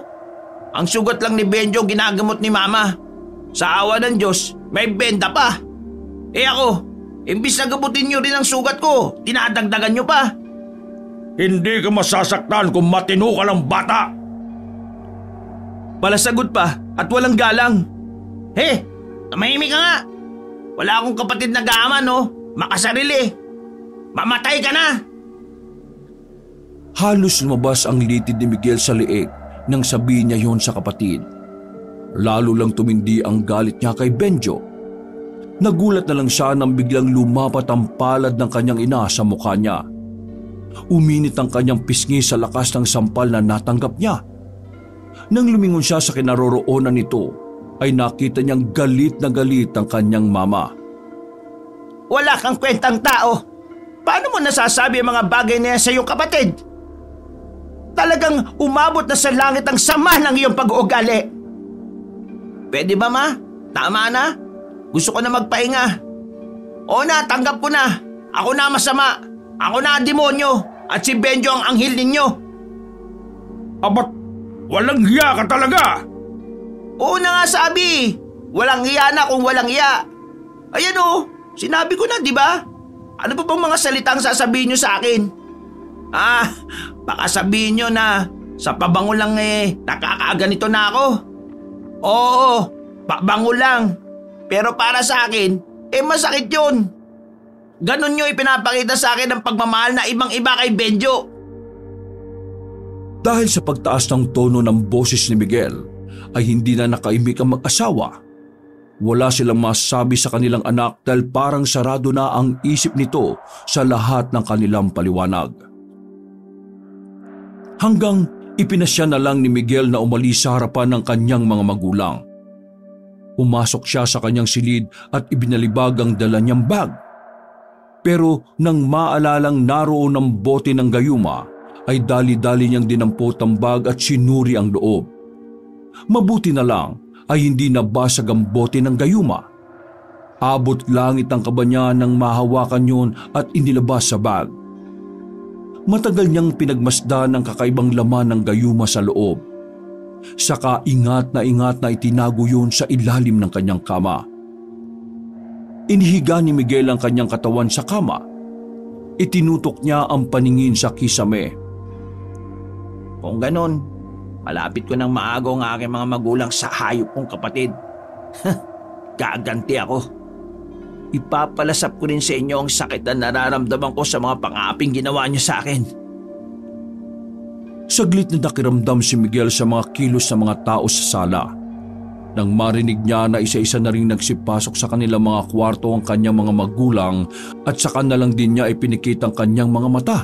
[SPEAKER 4] ang sugat lang ni Benjo ginagamot ni Mama. Sa awa ng Diyos, may benda pa. Eh ako, imbis na gamutin nyo rin ang sugat ko, dinadagdagan nyo pa.
[SPEAKER 3] Hindi ka masasaktan kung matino ka lang bata.
[SPEAKER 2] Palasagot pa at walang galang.
[SPEAKER 4] Tumahimik ka nga. Wala akong kapatid na gaaman oh, makasarili. Mamatay ka na.
[SPEAKER 3] Halos lumabas ang litid ni Miguel sa leeg nang sabihin niya yon sa kapatid. Lalo lang tumindi ang galit niya kay Benjo. Nagulat na lang siya nang biglang lumapat ang palad ng kanyang ina sa mukha niya. Uminit ang kanyang pisngi sa lakas ng sampal na natanggap niya. Nang lumingon siya sa kinaroroonan nito, ay nakita niyang galit na galit ang kanyang mama.
[SPEAKER 4] Wala kang kwentang tao. Paano mo nasasabi ang mga bagay na yan sa iyong kapatid? Talagang umabot na sa langit ang sama ng iyong pag-uugali. Pwede ba ma? Tama na? Gusto ko na magpahinga. O na, tanggap ko na. Ako na masama. Ako na ang demonyo. At si Benjo ang anghel ninyo.
[SPEAKER 3] Abat, walang hiya ka talaga!
[SPEAKER 4] Oo na nga sabi. Walang hiya na kung walang hiya. Ayan o, sinabi ko na, di ba? Ano pa bang mga salitang sasabihin nyo sa akin? Baka sabihin nyo na sa pabango lang nakakaaganito na ako. Oo, pabango lang. Pero para sa akin, masakit yun. Ganon nyo ipinapakita sa akin ang pagmamahal na ibang-iba kay Benjo.
[SPEAKER 3] Dahil sa pagtaas ng tono ng boses ni Miguel, ay hindi na nakaimik ang mag-asawa. Wala silang masabi sa kanilang anak dahil parang sarado na ang isip nito sa lahat ng kanilang paliwanag. Hanggang ipinasya na lang ni Miguel na umalis sa harapan ng kanyang mga magulang. Pumasok siya sa kanyang silid at ibinalibag ang dala niyang bag. Pero nang maalalang naroon ang bote ng gayuma, ay dali-dali niyang dinampot ang bag at sinuri ang loob. Mabuti na lang ay hindi nabasag ang bote ng gayuma. Abot langit ang kaba niya nang mahawakan yun at inilabas sa bag. Matagal niyang pinagmasdan ang kakaibang laman ng gayuma sa loob. Saka ingat na itinago yun sa ilalim ng kanyang kama. Inihiga ni Miguel ang kanyang katawan sa kama. Itinutok niya ang paningin sa kisame.
[SPEAKER 4] Kung ganon, malapit ko nang maago ang aking mga magulang sa hayop kong kapatid. Gaganti ako. Ipapalasap ko rin sa inyo ang sakit na nararamdaman ko sa mga pang-aaping ginawa niyo sa akin.
[SPEAKER 3] Saglit na nakiramdam si Miguel sa mga kilos ng mga tao sa sala. Nang marinig niya na isa-isa na rin nagsipasok sa kanilang mga kwarto ang kanyang mga magulang at saka na lang din niya ipinikit ang kanyang mga mata.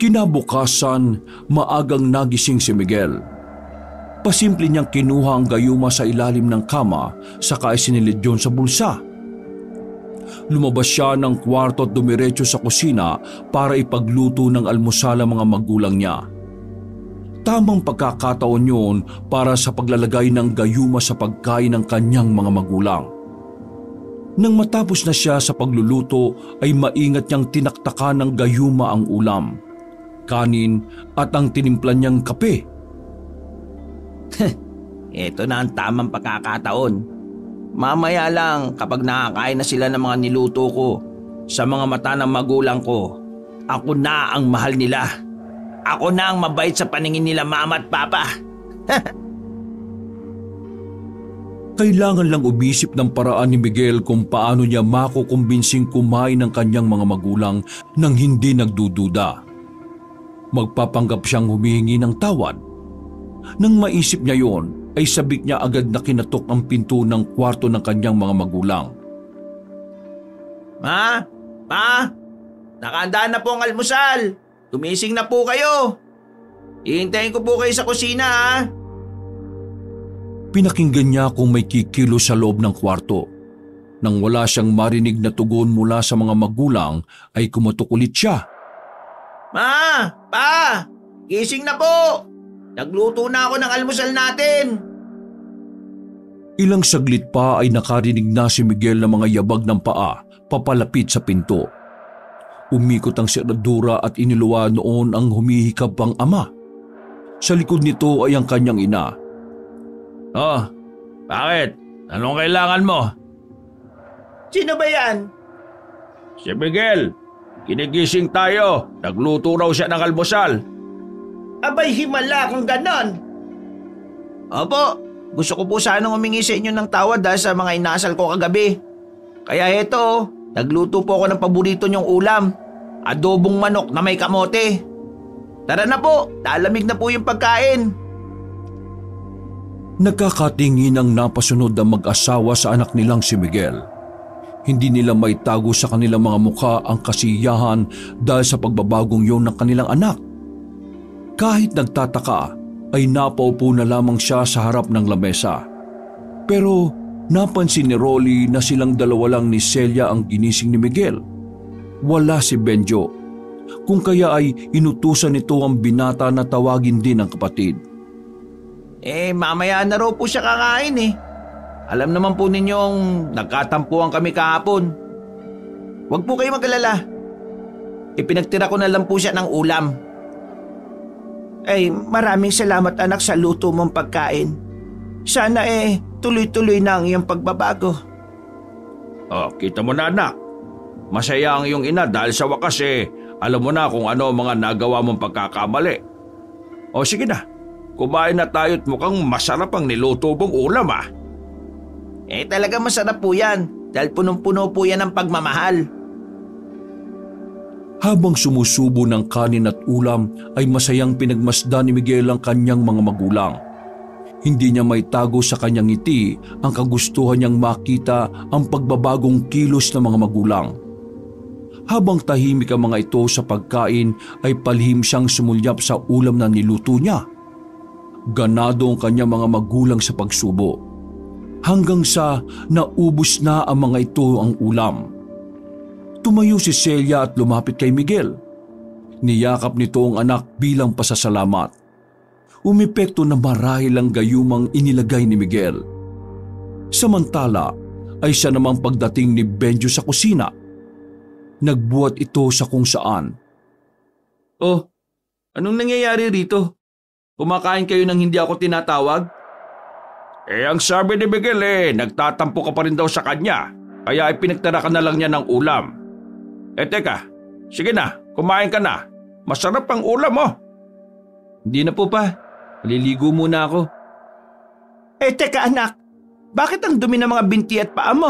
[SPEAKER 3] Kinabukasan, maagang nagising si Miguel. Pasimple niyang kinuha ang gayuma sa ilalim ng kama saka isinilid yun sa bulsa. Lumabas siya ng kwarto at dumiretso sa kusina para ipagluto ng almusal ang mga magulang niya. Tamang pagkakataon yun para sa paglalagay ng gayuma sa pagkain ng kanyang mga magulang. Nang matapos na siya sa pagluluto ay maingat niyang tinaktakan ng gayuma ang ulam, kanin at ang tinimplan niyang kape.
[SPEAKER 4] Ito na ang tamang pagkakataon. Mamaya lang kapag nakakain na sila ng mga niluto ko, sa mga mata ng magulang ko, ako na ang mahal nila. Ako na ang mabait sa paningin nila mama at papa.
[SPEAKER 3] Kailangan lang umisip ng paraan ni Miguel kung paano niya makukumbinsing kumain ng kanyang mga magulang nang hindi nagdududa. Magpapanggap siyang humihingi ng tawad. Nang maisip niya yon, ay sabik niya agad na kinatok ang pinto ng kwarto ng kanyang mga magulang.
[SPEAKER 4] Ma! Nakahanda na po ang almusal. Gumising na po kayo. Hihintayin ko po kayo sa kusina ha.
[SPEAKER 3] Pinakinggan niya kung may kikilo sa loob ng kwarto. Nang wala siyang marinig na tugon mula sa mga magulang, ay kumatok ulit siya.
[SPEAKER 4] Ma! Pa! Gising na po! Nagluto na ako ng almusal natin.
[SPEAKER 3] Ilang saglit pa ay nakarinig na si Miguel ng mga yabag ng paa papalapit sa pinto. Umikot ang seradura at iniluwa noon ang humihikab pang ama. Sa likod nito ay ang kanyang ina.
[SPEAKER 2] Oh, bakit? Anong kailangan mo? Sino ba yan?
[SPEAKER 3] Si Miguel, kinigising tayo. Nagluto raw siya ng almusal.
[SPEAKER 2] Abay, himala kung ganon. Opo, gusto ko po sanang humingi sa inyo ng tawad dahil sa mga inasal ko kagabi. Kaya heto, nagluto po ako ng paborito niyong ulam. Adobong manok na may kamote. Tara na po, lalamig na po yung pagkain.
[SPEAKER 3] Nagkakatingin ang napasunod ang mag-asawa sa anak nilang si Miguel. Hindi nila maitago sa kanilang mga mukha ang kasiyahan dahil sa pagbabagong yon ng kanilang anak. Kahit nagtataka, ay napaupo na lamang siya sa harap ng lamesa. Pero napansin ni Rolly na silang dalawa lang ni Celia ang ginising ni Miguel. Wala si Benjo. Kung kaya ay inutusan nito ang binata na tawagin din ang kapatid.
[SPEAKER 2] Mamaya na raw po siya kakain eh. Alam naman po ninyong nagkatampuhan kami kahapon. Huwag po kayo mag-alala. Ipinagtira ko na lang po siya ng ulam. Maraming salamat anak sa luto mong pagkain. Sana tuloy-tuloy na ang iyong pagbabago.
[SPEAKER 3] Oh, kita mo na anak. Masaya ang iyong ina dahil sa wakas alam mo na kung ano mga nagawa mong pagkakamali. O sige na, kumain na tayo at mukhang masarap ang niluto mong ulam ah.
[SPEAKER 2] Talaga masarap po yan dahil punong-puno po yan ng pagmamahal.
[SPEAKER 3] Habang sumusubo ng kanin at ulam ay masayang pinagmasdan ni Miguel ang kanyang mga magulang. Hindi niya maitago sa kanyang ngiti ang kagustuhan niyang makita ang pagbabagong kilos ng mga magulang. Habang tahimik ang mga ito sa pagkain ay palihim siyang sumulyap sa ulam na niluto niya. Ganado ang kanyang mga magulang sa pagsubo. Hanggang sa naubos na ang mga ito ang ulam. Tumayo si Celia at lumapit kay Miguel. Niyakap nito ang anak bilang pasasalamat. Umepekto na marahil ang gayumang inilagay ni Miguel. Samantala ay siya namang pagdating ni Benjo sa kusina. Nagbuhat ito sa kung saan.
[SPEAKER 1] Oh, anong nangyayari rito? Kumakain kayo nang hindi ako tinatawag?
[SPEAKER 3] Ang sabi ni Miguel nagtatampo ka pa rin daw sa kanya. Kaya ipinagtira ka na lang niya ng ulam. Teka, sige na, kumain ka na. Masarap ang ulam mo.
[SPEAKER 1] Hindi na po pa. Maliligo muna ako.
[SPEAKER 2] Teka anak, bakit ang dumi ng mga binti at paa mo?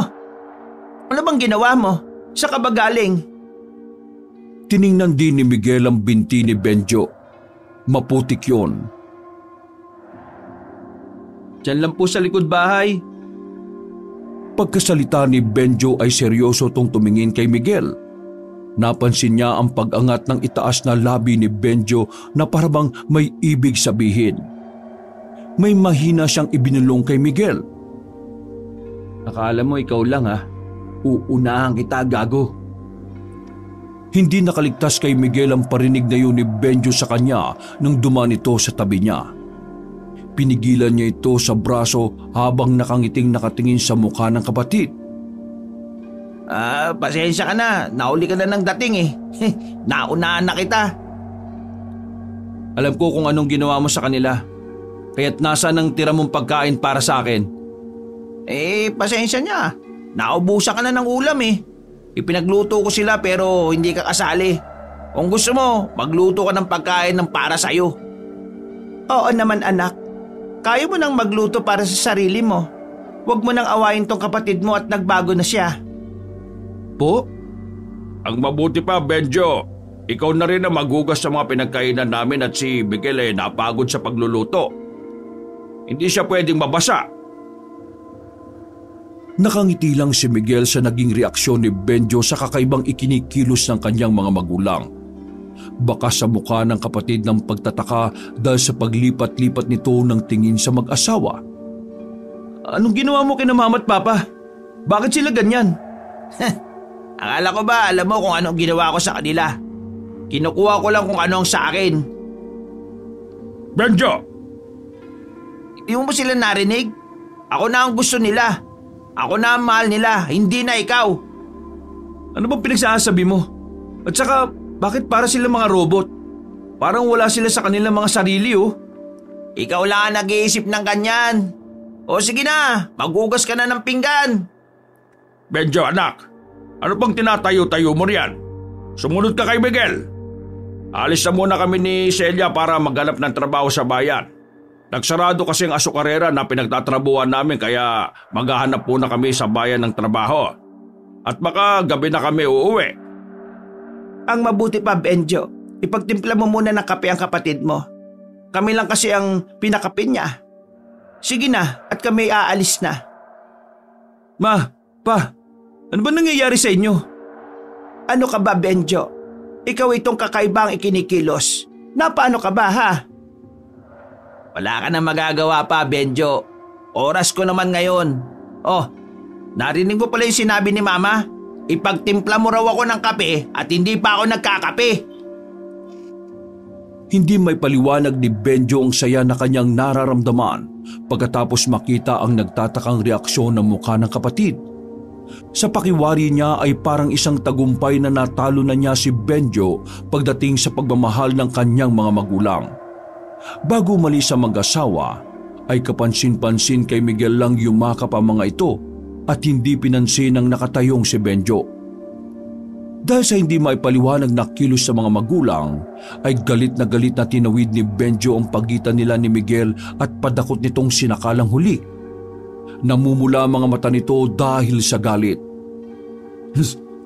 [SPEAKER 2] Ano bang ginawa mo? Sa ka ba galing?
[SPEAKER 3] Tiningnan din ni Miguel ang binti ni Benjo. Maputik yon.
[SPEAKER 1] Diyan lang po sa likod bahay.
[SPEAKER 3] Pagkasalita ni Benjo ay seryoso tong tumingin kay Miguel. Napansin niya ang pag-angat ng itaas na labi ni Benjo na parabang may ibig sabihin. May mahina siyang ibinulong kay Miguel.
[SPEAKER 1] Akala mo ikaw lang ha? Uunahan kita, gago.
[SPEAKER 3] Hindi nakaligtas kay Miguel ang parinig na yun ni Benjo sa kanya nang dumaan ito sa tabi niya. Pinigilan niya ito sa braso habang nakangiting nakatingin sa mukha ng kapatid.
[SPEAKER 2] Pasensya ka na. Nauli ka na ng dating eh. Naunahan na kita.
[SPEAKER 1] Alam ko kung anong ginawa mo sa kanila. Kaya't nasaan ang tira mong pagkain para sa akin?
[SPEAKER 2] Pasensya niya. Naubusan ka na ng ulam eh. Ipinagluto ko sila pero hindi ka kasali. Kung gusto mo, magluto ka ng pagkain ng para sa'yo. Oo naman anak. Kaya mo nang magluto para sa sarili mo. Huwag mo nang awayin tong kapatid mo at nagbago na siya.
[SPEAKER 1] Po?
[SPEAKER 3] Ang mabuti pa, Benjo. Ikaw na rin ang maghugas sa mga pinagkainan namin at si Miguel napagod sa pagluluto. Hindi siya pwedeng mabasa. Nakangiti lang si Miguel sa naging reaksyon ni Benjo sa kakaibang ikinikilos ng kanyang mga magulang. Baka sa mukha ng kapatid ng pagtataka dahil sa paglipat-lipat nito ng tingin sa mag-asawa.
[SPEAKER 1] Anong ginawa mo kina mama at papa? Bakit sila ganyan?
[SPEAKER 2] Akala ko ba alam mo kung anong ginawa ko sa kanila? Kinukuha ko lang kung ano ang sa akin.
[SPEAKER 3] Benjo!
[SPEAKER 2] Hindi mo ba sila narinig?
[SPEAKER 4] Ako na ang gusto nila. Ako na ang mahal nila, hindi na ikaw.
[SPEAKER 1] Ano bang pinagsasabi mo? At saka, bakit para sila mga robot? Parang wala sila sa kanilang mga sarili oh.
[SPEAKER 4] Ikaw lang ang nag-iisip ng ganyan. O sige na, maghugas ka na ng pinggan.
[SPEAKER 3] Benjo anak, ano pang tinatayo-tayo mo riyan? Sumunod ka kay Miguel. Alis na muna kami ni Celia para maghanap ng trabaho sa bayan. Nagsarado kasi ang asukarera na pinagtatrabuhan namin kaya maghahanap muna kami sa bayan ng trabaho. At baka gabi na kami uuwi.
[SPEAKER 4] Ang mabuti pa, Benjo, ipagtimpla mo muna ng kape ang kapatid mo. Kami lang kasi ang pinakape niya. Sige na, at kami aalis na.
[SPEAKER 1] Ma, pa, ano ba nangyayari sa inyo?
[SPEAKER 4] Ano ka ba, Benjo? Ikaw itong kakaibang ikinikilos. Paano ka ba, ha? Wala ka na magagawa pa, Benjo. Oras ko naman ngayon. Oh, narinig mo pala yung sinabi ni Mama? Ipagtimpla mo raw ako ng kape at hindi pa ako nagkakape.
[SPEAKER 2] Hindi may paliwanag ni Benjo ang saya na kanyang nararamdaman pagkatapos makita ang nagtatakang reaksyon ng mukha ng kapatid. Sa pakiwari niya ay parang isang tagumpay na natalo na niya si Benjo pagdating sa pagmamahal ng kanyang mga magulang. Bago umalis sa mag-asawa, ay kapansin-pansin kay Miguel lang yumakap ang mga ito at hindi pinansin ang nakatayong si Benjo. Dahil sa hindi maipaliwanag na kilos sa mga magulang, ay galit na tinawid ni Benjo ang pagitan nila ni Miguel at padakot nitong sinakalang huli. Namumula ang mga mata nito dahil sa galit.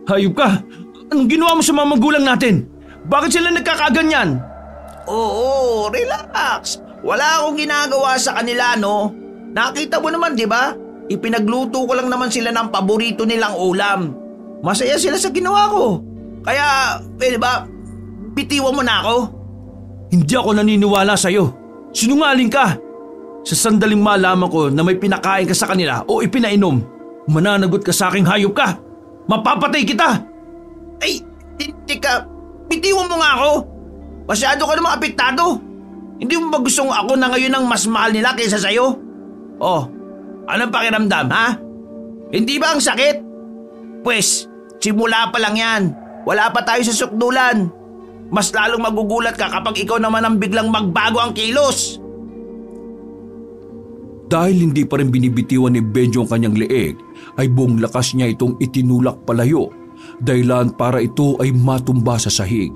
[SPEAKER 1] Hayop ka! Anong ginawa mo sa mga magulang natin? Bakit sila nagkakaganyan?
[SPEAKER 4] Oo, relax. Wala akong ginagawa sa kanila, no? Nakita mo naman, di ba? Ipinagluto ko lang naman sila ng paborito nilang ulam. Masaya sila sa ginawa ko. Kaya, pwede ba, bitiwan mo na ako?
[SPEAKER 1] Hindi ako naniniwala sa'yo. Sinungaling ka. Sa sandaling malaman ko na may pinakain ka sa kanila o ipinainom, mananagot ka sa aking hayop ka. Mapapatay kita!
[SPEAKER 4] Ay, hindi ka. Bitiwan mo nga ako. Masyado ka namang apektado. Hindi mo ba gustong ako na ngayon ang mas mahal nila kaysa sa'yo? Oh, anong pakiramdam, ha? Hindi ba ang sakit? Pwes, simula pa lang yan. Wala pa tayo sa sukdulan. Mas lalong magugulat ka kapag ikaw naman ang biglang magbago ang kilos.
[SPEAKER 2] Dahil hindi pa rin binibitiwan ni Benjo ang kanyang leeg, ay buong lakas niya itong itinulak palayo, dahilan para ito ay matumba sa sahig.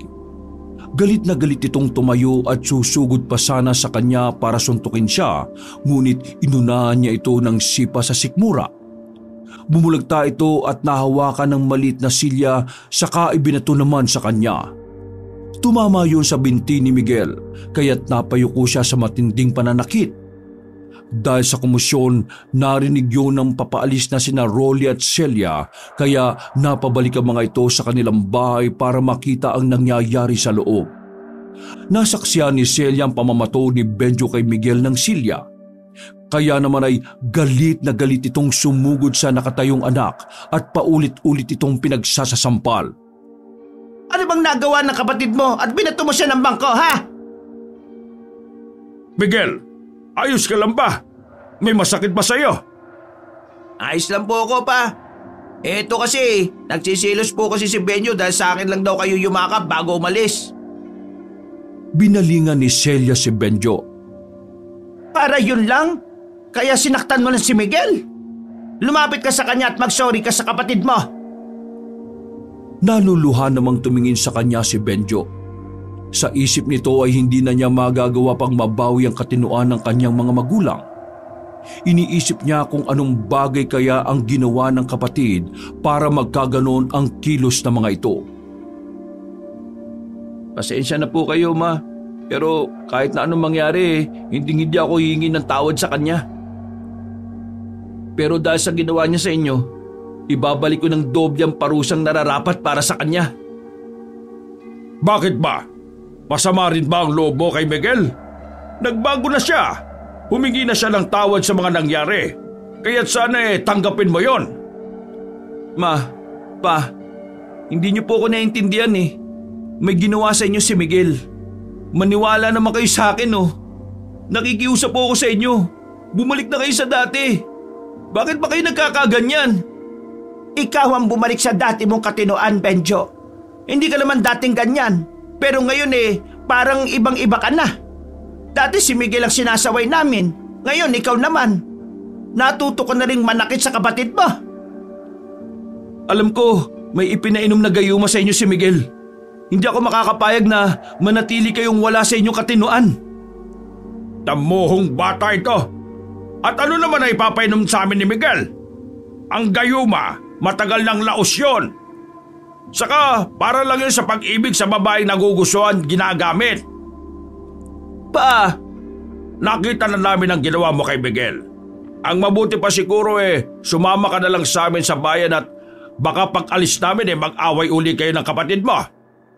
[SPEAKER 2] Galit na galit itong tumayo at susugod pa sana sa kanya para suntukin siya, ngunit inunahan niya ito ng sipa sa sikmura. Bumulagta ito at nahawakan ng maliit na silya, saka ibinato naman sa kanya. Tumama yun sa binti ni Miguel, kaya't napayuko siya sa matinding pananakit. Dahil sa komosyon, narinig yun ng papaalis na sina Rolly at Celia, kaya napabalik ang mga ito sa kanilang bahay para makita ang nangyayari sa loob. Nasaksihan ni Celia ang pamamato ni Benjo kay Miguel ng silya. Kaya naman ay galit na galit itong sumugod sa nakatayong anak at paulit-ulit itong pinagsasasampal.
[SPEAKER 4] Ano bang nagawa ng kapatid mo at binato mo siya ng bangko, ha?
[SPEAKER 3] Miguel, ayos ka lang ba? May masakit ba sa'yo?
[SPEAKER 4] Ayos lang po ako, pa. Eto kasi, nagsisilos po kasi si Benjo dahil sa akin lang daw kayo yumakap bago umalis.
[SPEAKER 2] Binalingan ni Celia si Benjo.
[SPEAKER 4] Para yun lang? Kaya sinaktan mo na si Miguel? Lumapit ka sa kanya at mag-sorry ka sa kapatid mo.
[SPEAKER 2] Naluluha namang tumingin sa kanya si Benjo. Sa isip nito ay hindi na niya magagawa pang mabawi ang katinuan ng kanyang mga magulang. Iniisip niya kung anong bagay kaya ang ginawa ng kapatid para magkaganon ang kilos ng mga ito.
[SPEAKER 1] Pasensya na po kayo, ma. Pero kahit na anong mangyari, hindi ako hihingi ng tawad sa kanya. Pero dahil sa ginawa niya sa inyo, ibabalik ko ng doble ang parusang nararapat para sa kanya.
[SPEAKER 3] Bakit ba? Masama rin ba ang loob mo kay Miguel? Nagbago na siya. Humingi na siya ng tawad sa mga nangyari. Kaya't sana tanggapin mo yon.
[SPEAKER 1] Ma, pa, hindi niyo po ako naiintindihan eh. May ginawa sa inyo si Miguel. Maniwala naman kayo sa akin, oh. Nakikiusap po ako sa inyo. Bumalik na kayo sa dati.
[SPEAKER 2] Bakit ba kayo nagkakaganyan?
[SPEAKER 4] Ikaw ang bumalik sa dati mong katinoan, Benjo. Hindi ka naman dating ganyan. Pero ngayon parang ibang-iba ka na. Dati si Miguel ang sinasaway namin. Ngayon, ikaw naman. Natuto ka na ring manakit sa kapatid mo.
[SPEAKER 1] Alam ko, may ipinainom na gayuma sa inyo si Miguel. Hindi ako makakapayag na manatili kayong wala sa inyong katinoan.
[SPEAKER 3] Tamuhong bata ito. At ano naman ay papainom sa amin ni Miguel? Ang gayuma, matagal ng laos yun. Saka para lang yun sa pag-ibig sa babaeng nagugustuhan ginagamit.
[SPEAKER 1] Pa,
[SPEAKER 3] Nakita na namin ang ginawa mo kay Miguel. Ang mabuti pa siguro sumama ka na lang sa amin sa bayan at baka pag-alis namin mag-away uli kayo ng kapatid mo.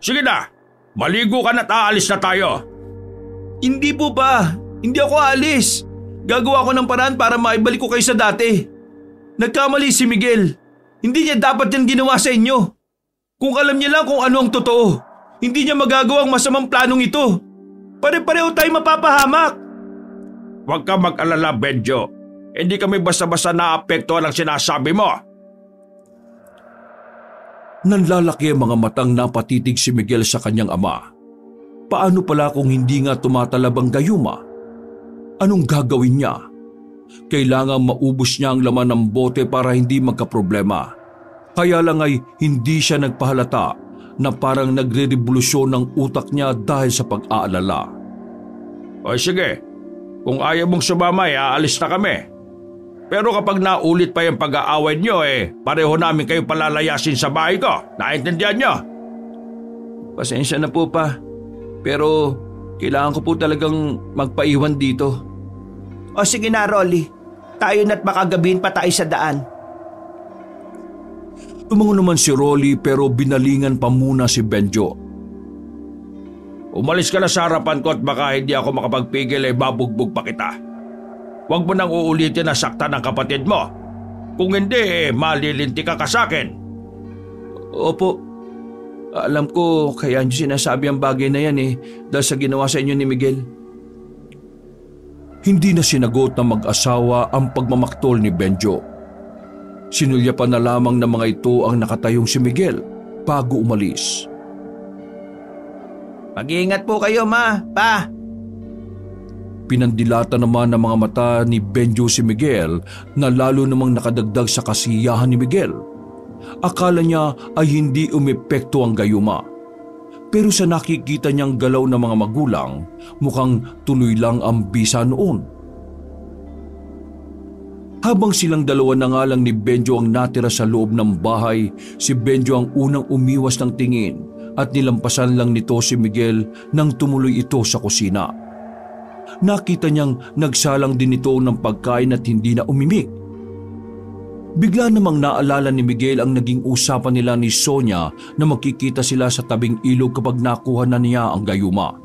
[SPEAKER 3] Sige na, maligo ka na at aalis na tayo.
[SPEAKER 1] hindi po pa. Hindi ako aalis. Gagawa ko ng paraan para maibalik ko kayo sa dati. Nagkamali si Miguel. Hindi niya dapat yan ginawa sa inyo. Kung alam niya lang kung ano ang totoo, hindi niya magagawa ang masamang planong ito. Pare-pareho tayo mapapahamak.
[SPEAKER 3] Huwag ka mag-alala, Benjo. Hindi kami basta-basta naapektuhan ang sinasabi mo.
[SPEAKER 1] Nanlalaki ang mga matang napatitig si Miguel sa kanyang ama. Paano pala kung hindi nga tumatalab ang gayuma? Anong gagawin niya? Kailangan maubos niya ang laman ng bote para hindi magkaproblema. Kaya lang ay hindi siya nagpahalata na parang nagre-revolusyon ng utak niya dahil sa pag-aalala.
[SPEAKER 3] O sige, kung ayaw mong sumama aalis na kami. Pero kapag naulit pa yung pag-aaway niyo pareho namin kayo palalayasin sa bahay ko. Naintindihan niyo?
[SPEAKER 1] Pasensya na po pa. Pero kailangan ko po talagang magpaiwan dito.
[SPEAKER 4] O sige na, Rolly. Tayo na't makagabihin pa tayo sa daan.
[SPEAKER 1] Tumango naman si Rolly pero binalingan pa muna si Benjo.
[SPEAKER 3] Umalis ka na sa harapan ko at baka hindi ako makapagpigil babugbog pa kita. Huwag mo nang uulitin na saktan ng kapatid mo. Kung hindi malilinti ka sa akin.
[SPEAKER 1] Opo. Alam ko kaya niyo sinasabi ang bagay na yan dahil sa ginawa sa inyo ni Miguel. Hindi na sinagot ng mag-asawa ang pagmamaktol ni Benjo. Sinulya pa na lamang ng mga ito ang nakatayong si Miguel bago umalis.
[SPEAKER 4] Mag-iingat po kayo, ma, pa.
[SPEAKER 1] Pinandilata naman ng mga mata ni Benjo si Miguel na lalo namang nakadagdag sa kasiyahan ni Miguel. Akala niya ay hindi umepekto ang gayuma. Pero sa nakikita niyang galaw ng mga magulang, mukhang tuloy lang ang bisa noon. Habang silang dalawa na nga lang ni Benjo ang natira sa loob ng bahay, si Benjo ang unang umiwas ng tingin at nilampasan lang nito si Miguel nang tumuloy ito sa kusina. Nakita niyang nagsalang din ito ng pagkain at hindi na umimik. Bigla namang naalala ni Miguel ang naging usapan nila ni Sonia na magkikita sila sa tabing ilog kapag nakuha na niya ang gayuma.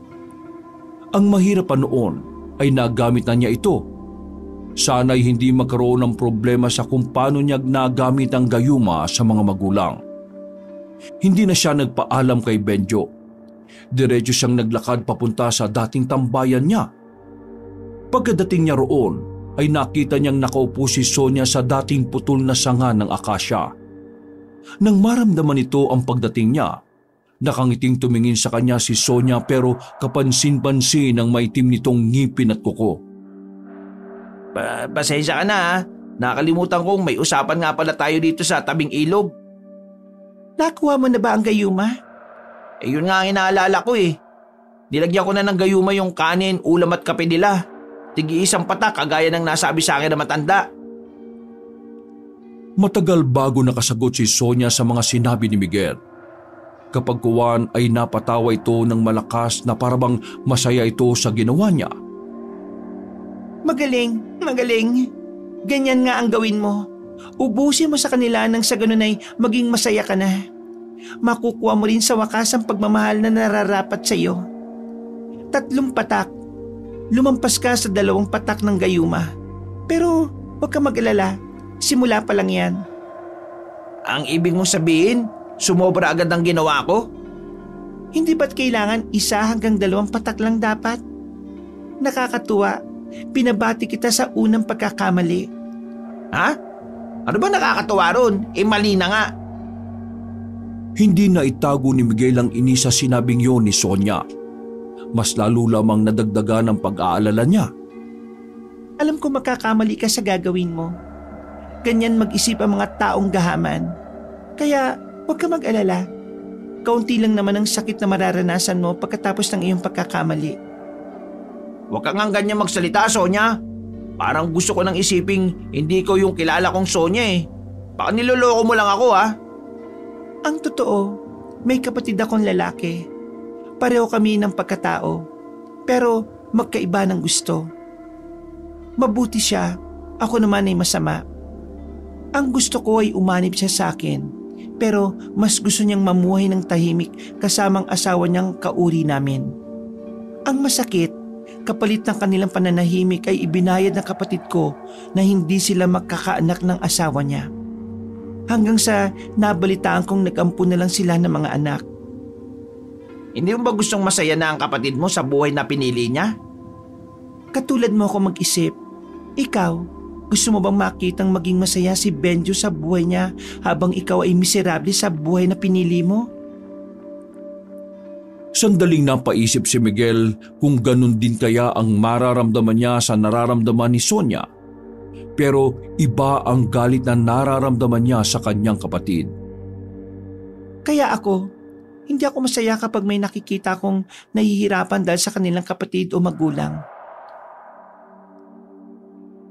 [SPEAKER 1] Ang mahirap pa noon ay nagamit na niya ito. Sana'y hindi magkaroon ng problema sa kung paano niya nagamit ang gayuma sa mga magulang. Hindi na siya nagpaalam kay Benjo. Diretso siyang naglakad papunta sa dating tambayan niya. Pagkadating niya roon, ay nakita niyang nakaupo si Sonia sa dating putol na sanga ng akasya. Nang maramdaman nito ang pagdating niya, nakangiting tumingin sa kanya si Sonia pero kapansin-pansin ang maitim nitong ngipin at kuko.
[SPEAKER 4] Pasensya ka na. Nakalimutan kong may usapan nga pala tayo dito sa tabing ilog. Nakuha mo na ba ang gayuma? Yun nga ang inaalala ko Nilagyan ko na ng gayuma yung kanin, ulam at kape nila. Tigi-isang patak kagaya ng nasabi sa akin na matanda.
[SPEAKER 1] Matagal bago nakasagot si Sonia sa mga sinabi ni Miguel. Kapag kuwan ay napatawa ito ng malakas na parabang masaya ito sa ginawa niya.
[SPEAKER 4] Magaling, magaling. Ganyan nga ang gawin mo. Ubusin mo sa kanila nang sa ganun ay maging masaya ka na. Makukuha mo rin sa wakas ang pagmamahal na nararapat sa iyo. 3 patak. Lumampas ka sa 2 patak ng gayuma. Pero huwag ka mag-alala. Simula pa lang yan. Ang ibig mong sabihin, sumobra agad ang ginawa ko? Hindi ba't kailangan 1 hanggang 2 patak lang dapat? Nakakatuwa. Pinabati kita sa unang pagkakamali. Ha? Ano ba nakakatawa ron? Mali na nga.
[SPEAKER 3] Hindi na itago ni Miguel ang inis sa sinabing yon ni Sonia. Mas lalo lamang nadagdagan ang pag-aalala niya.
[SPEAKER 2] Alam ko magkakamali ka sa gagawin mo. Ganyan mag-isip ang mga taong gahaman. Kaya huwag ka mag-alala. Kaunti lang naman ang sakit na mararanasan mo pagkatapos ng iyong pagkakamali.
[SPEAKER 4] Huwag ka nga ganyan magsalita, Sonia. Parang gusto ko nang isiping hindi ko yung kilala kong Sonia eh. Baka niloloko mo lang ako ha.
[SPEAKER 2] Ang totoo, may kapatid akong lalaki. Pareho kami ng pagkatao. Pero magkaiba ng gusto. Mabuti siya, ako naman ay masama. Ang gusto ko ay umanib siya sa akin, pero mas gusto niyang mamuhay ng tahimik kasamang asawa niyang kauri namin. Ang masakit, kapalit ng kanilang pananahimik ay ibinayad ng kapatid ko na hindi sila magkakaanak ng asawa niya. Hanggang sa nabalitaan kong nag-ampun na lang sila ng mga anak.
[SPEAKER 4] Hindi mo ba gustong masaya na ang kapatid mo sa buhay na pinili niya?
[SPEAKER 2] Katulad mo ako mag-isip, ikaw, gusto mo bang makitang maging masaya si Benjo sa buhay niya habang ikaw ay miserable sa buhay na pinili mo?
[SPEAKER 3] Sandaling napaisip si Miguel kung ganun din kaya ang mararamdaman niya sa nararamdaman ni Sonia. Pero iba ang galit na nararamdaman niya sa kanyang kapatid.
[SPEAKER 2] Kaya ako, hindi ako masaya kapag may nakikita kong nahihirapan dahil sa kanilang kapatid o magulang.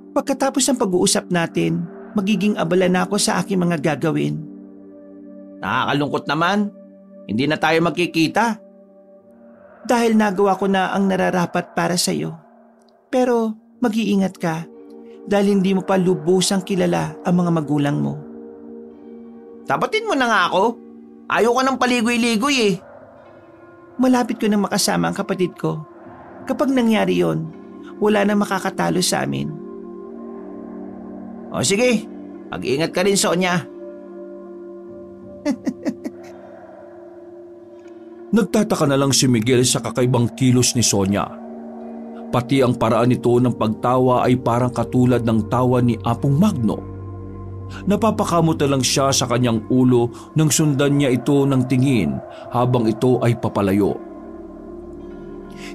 [SPEAKER 2] Pagkatapos ng pag-uusap natin, magiging abala na ako sa aking mga gagawin.
[SPEAKER 4] Nakakalungkot naman. Hindi na tayo magkikita.
[SPEAKER 2] Dahil nagawa ko na ang nararapat para sa iyo. Pero mag-iingat ka dahil hindi mo pa lubusang kilala ang mga magulang mo.
[SPEAKER 4] Tapatin mo na nga ako. Ayaw ka ng paligoy-ligoy eh.
[SPEAKER 2] Malapit ko na makasama ang kapatid ko. Kapag nangyari yon, wala na makakatalo sa amin.
[SPEAKER 4] O sige, mag-ingat ka rin, Sonia.
[SPEAKER 3] Nagtataka na lang si Miguel sa kakaibang kilos ni Sonia. Pati ang paraan nito ng pagtawa ay parang katulad ng tawa ni Apong Magno. Napapakamot na lang siya sa kanyang ulo nang sundan niya ito ng tingin habang ito ay papalayo.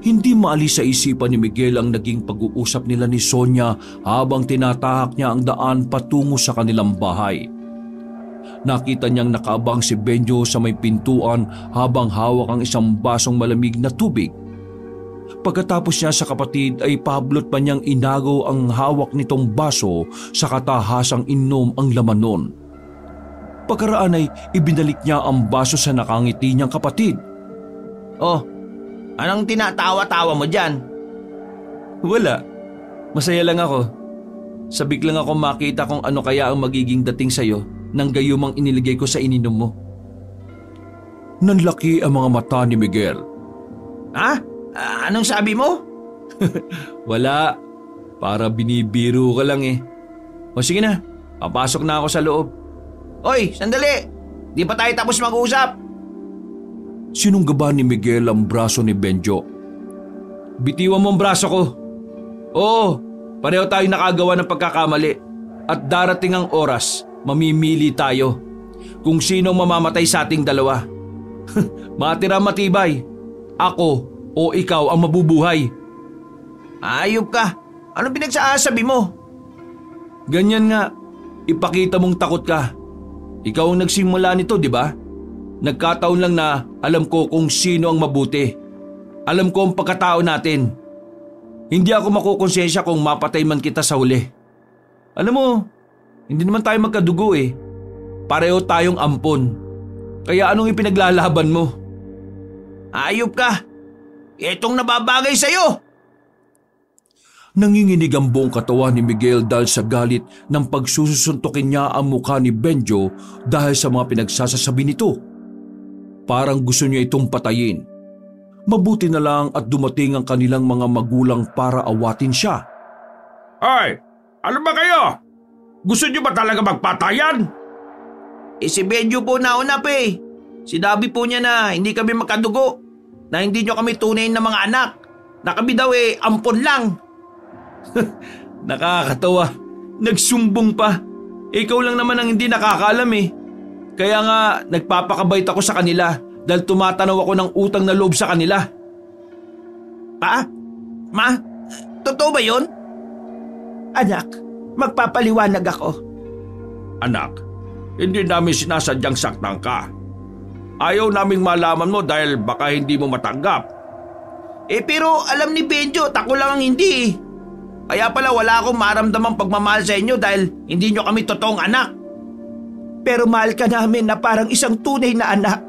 [SPEAKER 3] Hindi maalis sa isipan ni Miguel ang naging pag-uusap nila ni Sonia habang tinatahak niya ang daan patungo sa kanilang bahay. Nakita niyang nakaabang si Benjo sa may pintuan habang hawak ang isang basong malamig na tubig. Pagkatapos niya sa kapatid ay pablot pa niyang inagaw ang hawak nitong baso sa katahasang inom ang laman nun. Pagkaraan ay ibinalik niya ang baso sa nakangiti niyang kapatid.
[SPEAKER 4] Oh, anong tinatawa-tawa mo dyan?
[SPEAKER 1] Wala. Masaya lang ako. Sabik lang ako makita kung ano kaya ang magiging dating sa'yo ng gayumang iniligay ko sa ininom mo.
[SPEAKER 3] Nanlaki ang mga mata ni Miguel.
[SPEAKER 4] Ha? Anong sabi mo?
[SPEAKER 1] Wala. Para binibiro ka lang eh. O sige na, papasok na ako sa loob.
[SPEAKER 4] Oy, sandali! Di pa tayo tapos mag-usap.
[SPEAKER 3] Sinunggaban ni Miguel ang braso ni Benjo.
[SPEAKER 1] Bitiwan mo ang braso ko. Oo, pareho tayo nakagawa ng pagkakamali. At darating ang oras, mamimili tayo kung sino mamamatay sa ating dalawa. Matira matibay, ako o ikaw ang mabubuhay.
[SPEAKER 4] Ayop ka. Anong pinagsasabi mo?
[SPEAKER 1] Ganyan nga, ipakita mong takot ka. Ikaw ang nagsimula nito, di ba? Nagkataon lang na alam ko kung sino ang mabuti. Alam ko ang pagkatao natin. Hindi ako makukonsensya kung mapatay man kita sa huli. Alam mo, hindi naman tayo magkadugo eh. Pareho tayong ampon. Kaya anong ipinaglalaban mo?
[SPEAKER 4] Ayop ka. Itong nababagay sa'yo.
[SPEAKER 3] Nanginginig ang buong katawan ni Miguel dahil sa galit ng pagsusuntukin niya ang mukha ni Benjo dahil sa mga pinagsasasabi nito. Parang gusto niya itong patayin. Mabuti na lang at dumating ang kanilang mga magulang para awatin siya. Ay, ano ba kayo? Gusto niyo ba talaga magpatayan?
[SPEAKER 4] Si Benjo po nauna pa eh. Sinabi po niya na hindi kami magkadugo. Na hindi niyo kami tunay na mga anak. Na kami daw ampon lang.
[SPEAKER 1] Nakakatawa. Nagsumbong pa. Ikaw lang naman ang hindi nakakaalam eh. Kaya nga nagpapakabait ako sa kanila dahil tumatanaw ako ng utang na loob sa kanila.
[SPEAKER 2] Pa? Ma? Totoo ba yun? Anak, magpapaliwanag ako.
[SPEAKER 3] Anak, hindi namin sinasadyang saktan ka. Ayaw naming malaman mo dahil baka hindi mo matanggap.
[SPEAKER 2] Pero alam ni Benjo, ako lang ang hindi. Kaya pala wala akong maramdamang pagmamahal sa inyo dahil hindi nyo kami totoong anak. Pero mahal ka namin na parang isang tunay na anak.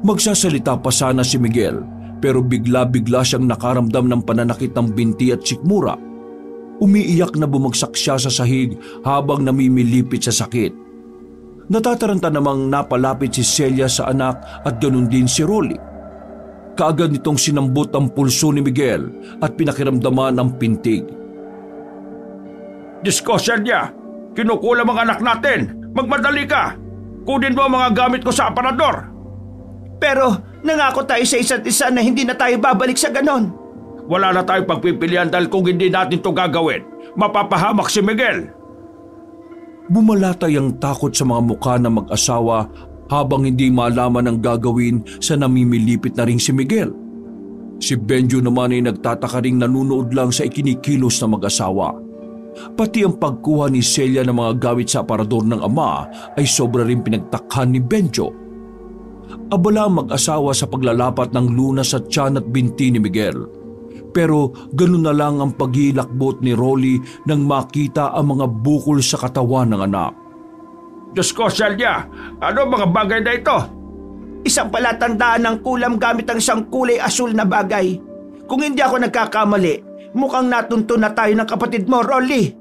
[SPEAKER 5] Magsasalita pa sana si Miguel pero bigla-bigla siyang nakaramdam ng pananakit ng binti at sikmura. Umiiyak na bumagsak siya sa sahig habang namimilipit sa sakit. Natataranta namang napalapit si Celia sa anak at ganun din si Rolly. Kaagad nitong sinambot ang pulso ni Miguel at pinakiramdaman ang pintig.
[SPEAKER 3] Diyos ko, Celia! Kinukulam ang anak natin! Magmadali ka! Kunin mo ang mga gamit ko sa aparador!
[SPEAKER 2] Pero nangako tayo sa isa't isa na hindi na tayo babalik sa ganon.
[SPEAKER 3] Wala na tayong pagpipilian dahil kung hindi natin to gagawin, mapapahamak si Miguel.
[SPEAKER 5] Bumalatay ang takot sa mga mukha ng mag-asawa habang hindi malaman ang gagawin sa namimilipit na ring si Miguel. Si Benjo naman ay nagtataka ring nanunood lang sa ikinikilos ng mag-asawa. Pati ang pagkuha ni Celia ng mga gamit sa aparador ng ama ay sobra rin pinagtakhan ni Benjo. Abala ang mag-asawa sa paglalapat ng lunas sa tiyan at binti ni Miguel. Pero ganun na lang ang paghilakbot ni Rolly nang makita ang mga bukol sa katawan ng anak.
[SPEAKER 3] Diyos ko, Celia! Ano mga bagay na ito?
[SPEAKER 2] Isang palatandaan ng kulam gamit ang isang kulay asul na bagay. Kung hindi ako nagkakamali, mukhang natuntun na tayo ng kapatid mo, Rolly.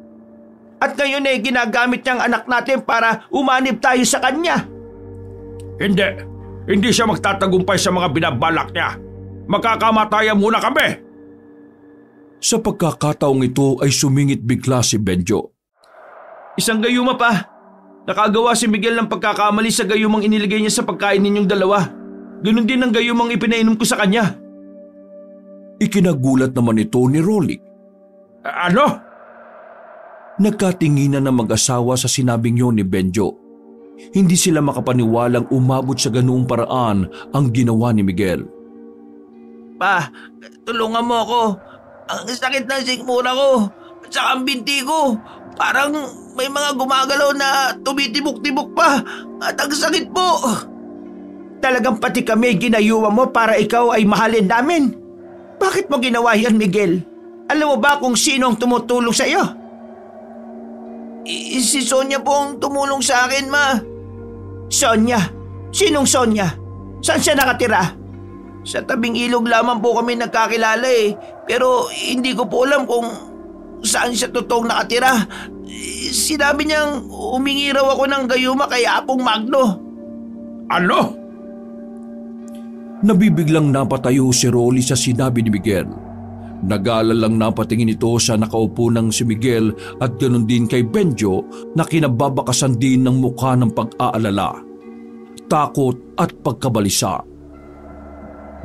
[SPEAKER 2] At ngayon ay ginagamit niyang anak natin para umanib tayo sa kanya.
[SPEAKER 3] Hindi siya magtatagumpay sa mga binabalak niya. Magkakamatayan muna kami.
[SPEAKER 5] Sa pagkakataong ito ay sumingit bigla si Benjo.
[SPEAKER 1] Isang gayuma pa. Nakagawa si Miguel ng pagkakamali sa gayumang iniligay niya sa pagkain ninyong dalawa. Ganun din ang gayumang ipinainom ko sa kanya.
[SPEAKER 5] Ikinagulat naman ito ni Rolly.
[SPEAKER 3] Ano?
[SPEAKER 5] Nagkatinginan ng mag-asawa sa sinabing yun ni Benjo. Hindi sila makapaniwalang umabot sa ganoong paraan ang ginawa ni Miguel.
[SPEAKER 2] Pa, tulungan mo ako. Ang sakit ng sikmura ko at saka ang binti ko. Parang may mga gumagalaw na tumitibok-tibok pa at ang sakit po. Talagang pati kami ginayuwa mo para ikaw ay mahalin namin. Bakit mo ginawa yan, Miguel? Alam mo ba kung sino ang tumutulong sa iyo? Si Sonia po ang tumulong sa akin, ma. Sonia? Sinong Sonia? Saan siya nakatira? Sa tabing ilog lamang po kami nagkakilala eh. Pero hindi ko po alam kung saan siya totoong nakatira. Sinabi niyang humingi raw ako ng gayuma kay Apong Magno.
[SPEAKER 3] Ano?
[SPEAKER 5] Nabibiglang napatayo si Rolly sa sinabi ni Miguel. Nag-aalalang napatingin ito sa nakaupo ng si Miguel at ganoon din kay Benjo na kinababakasan din ng mukha ng pag-aalala, takot at pagkabalisa.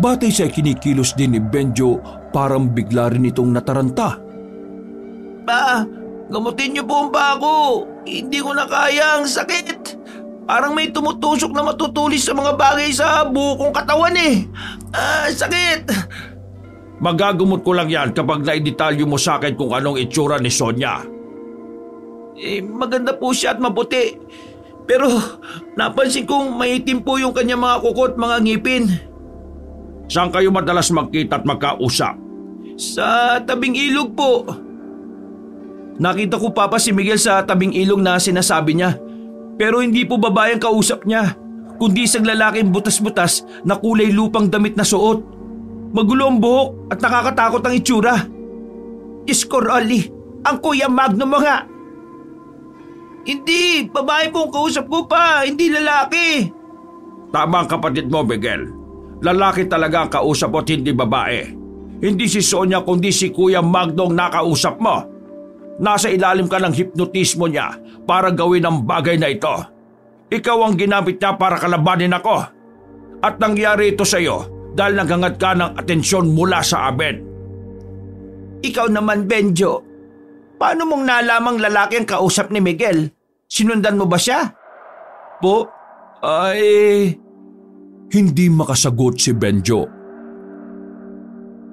[SPEAKER 5] Batay sa kinikilos din ni Benjo, parang bigla rin itong nataranta.
[SPEAKER 2] Pa, gamutin niyo po ba ako? Hindi ko na kaya, ang sakit. Parang may tumutusok na matutulis sa mga bagay sa buo kong katawan eh. Sakit.
[SPEAKER 3] Magagumot ko lang yan kapag naidetalyo mo sa akin kung anong itsura ni Sonia.
[SPEAKER 2] Maganda po siya at maputi. Pero napansin kong maitim po yung kanya mga kuko at mga ngipin.
[SPEAKER 3] Saan kayo madalas magkita at magkausap?
[SPEAKER 2] Sa tabing ilog po.
[SPEAKER 1] Nakita ko papa si Miguel sa tabing ilog na sinasabi niya. Pero hindi po babae ang kausap niya, kundi isang lalaking butas-butas na kulay lupang damit na suot. Magulo ang buhok at nakakatakot ang itsura.
[SPEAKER 2] Diyos ko, Rolly, ang Kuya Magno mo nga. Hindi, babae po ang kausap ko pa, hindi lalaki.
[SPEAKER 3] Tama ang kapatid mo, Miguel. Lalaki talaga ang kausap mo at hindi babae. Hindi si Sonia kundi si Kuya Magno ang nakausap mo. Nasa ilalim ka ng hipnotismo niya para gawin ang bagay na ito. Ikaw ang ginamit niya para kalabanin ako. At nangyari ito sa iyo dahil naghangad ka ng atensyon mula sa amin.
[SPEAKER 2] Ikaw naman, Benjo.
[SPEAKER 4] Paano mong nalamang lalaki ang kausap ni Miguel? Sinundan mo ba siya?
[SPEAKER 1] Po, ay...
[SPEAKER 5] Hindi makasagot si Benjo.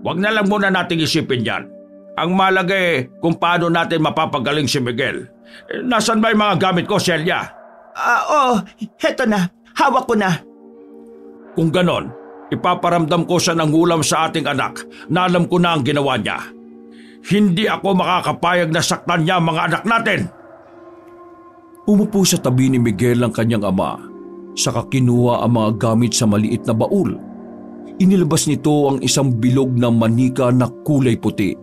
[SPEAKER 3] Huwag na lang muna nating isipin yan. Ang mahalaga kung paano natin mapapagaling si Miguel. Nasaan ba yung mga gamit ko, Celia?
[SPEAKER 4] Oo, heto na. Hawak ko na.
[SPEAKER 3] Kung ganon, ipaparamdam ko sa nangulam sa ating anak na alam ko na ang ginawa niya. Hindi ako makakapayag na saktan niya mga anak natin.
[SPEAKER 5] Umupo sa tabi ni Miguel ang kanyang ama, saka kinuha ang mga gamit sa maliit na baul. Inilabas nito ang isang bilog na manika na kulay puti.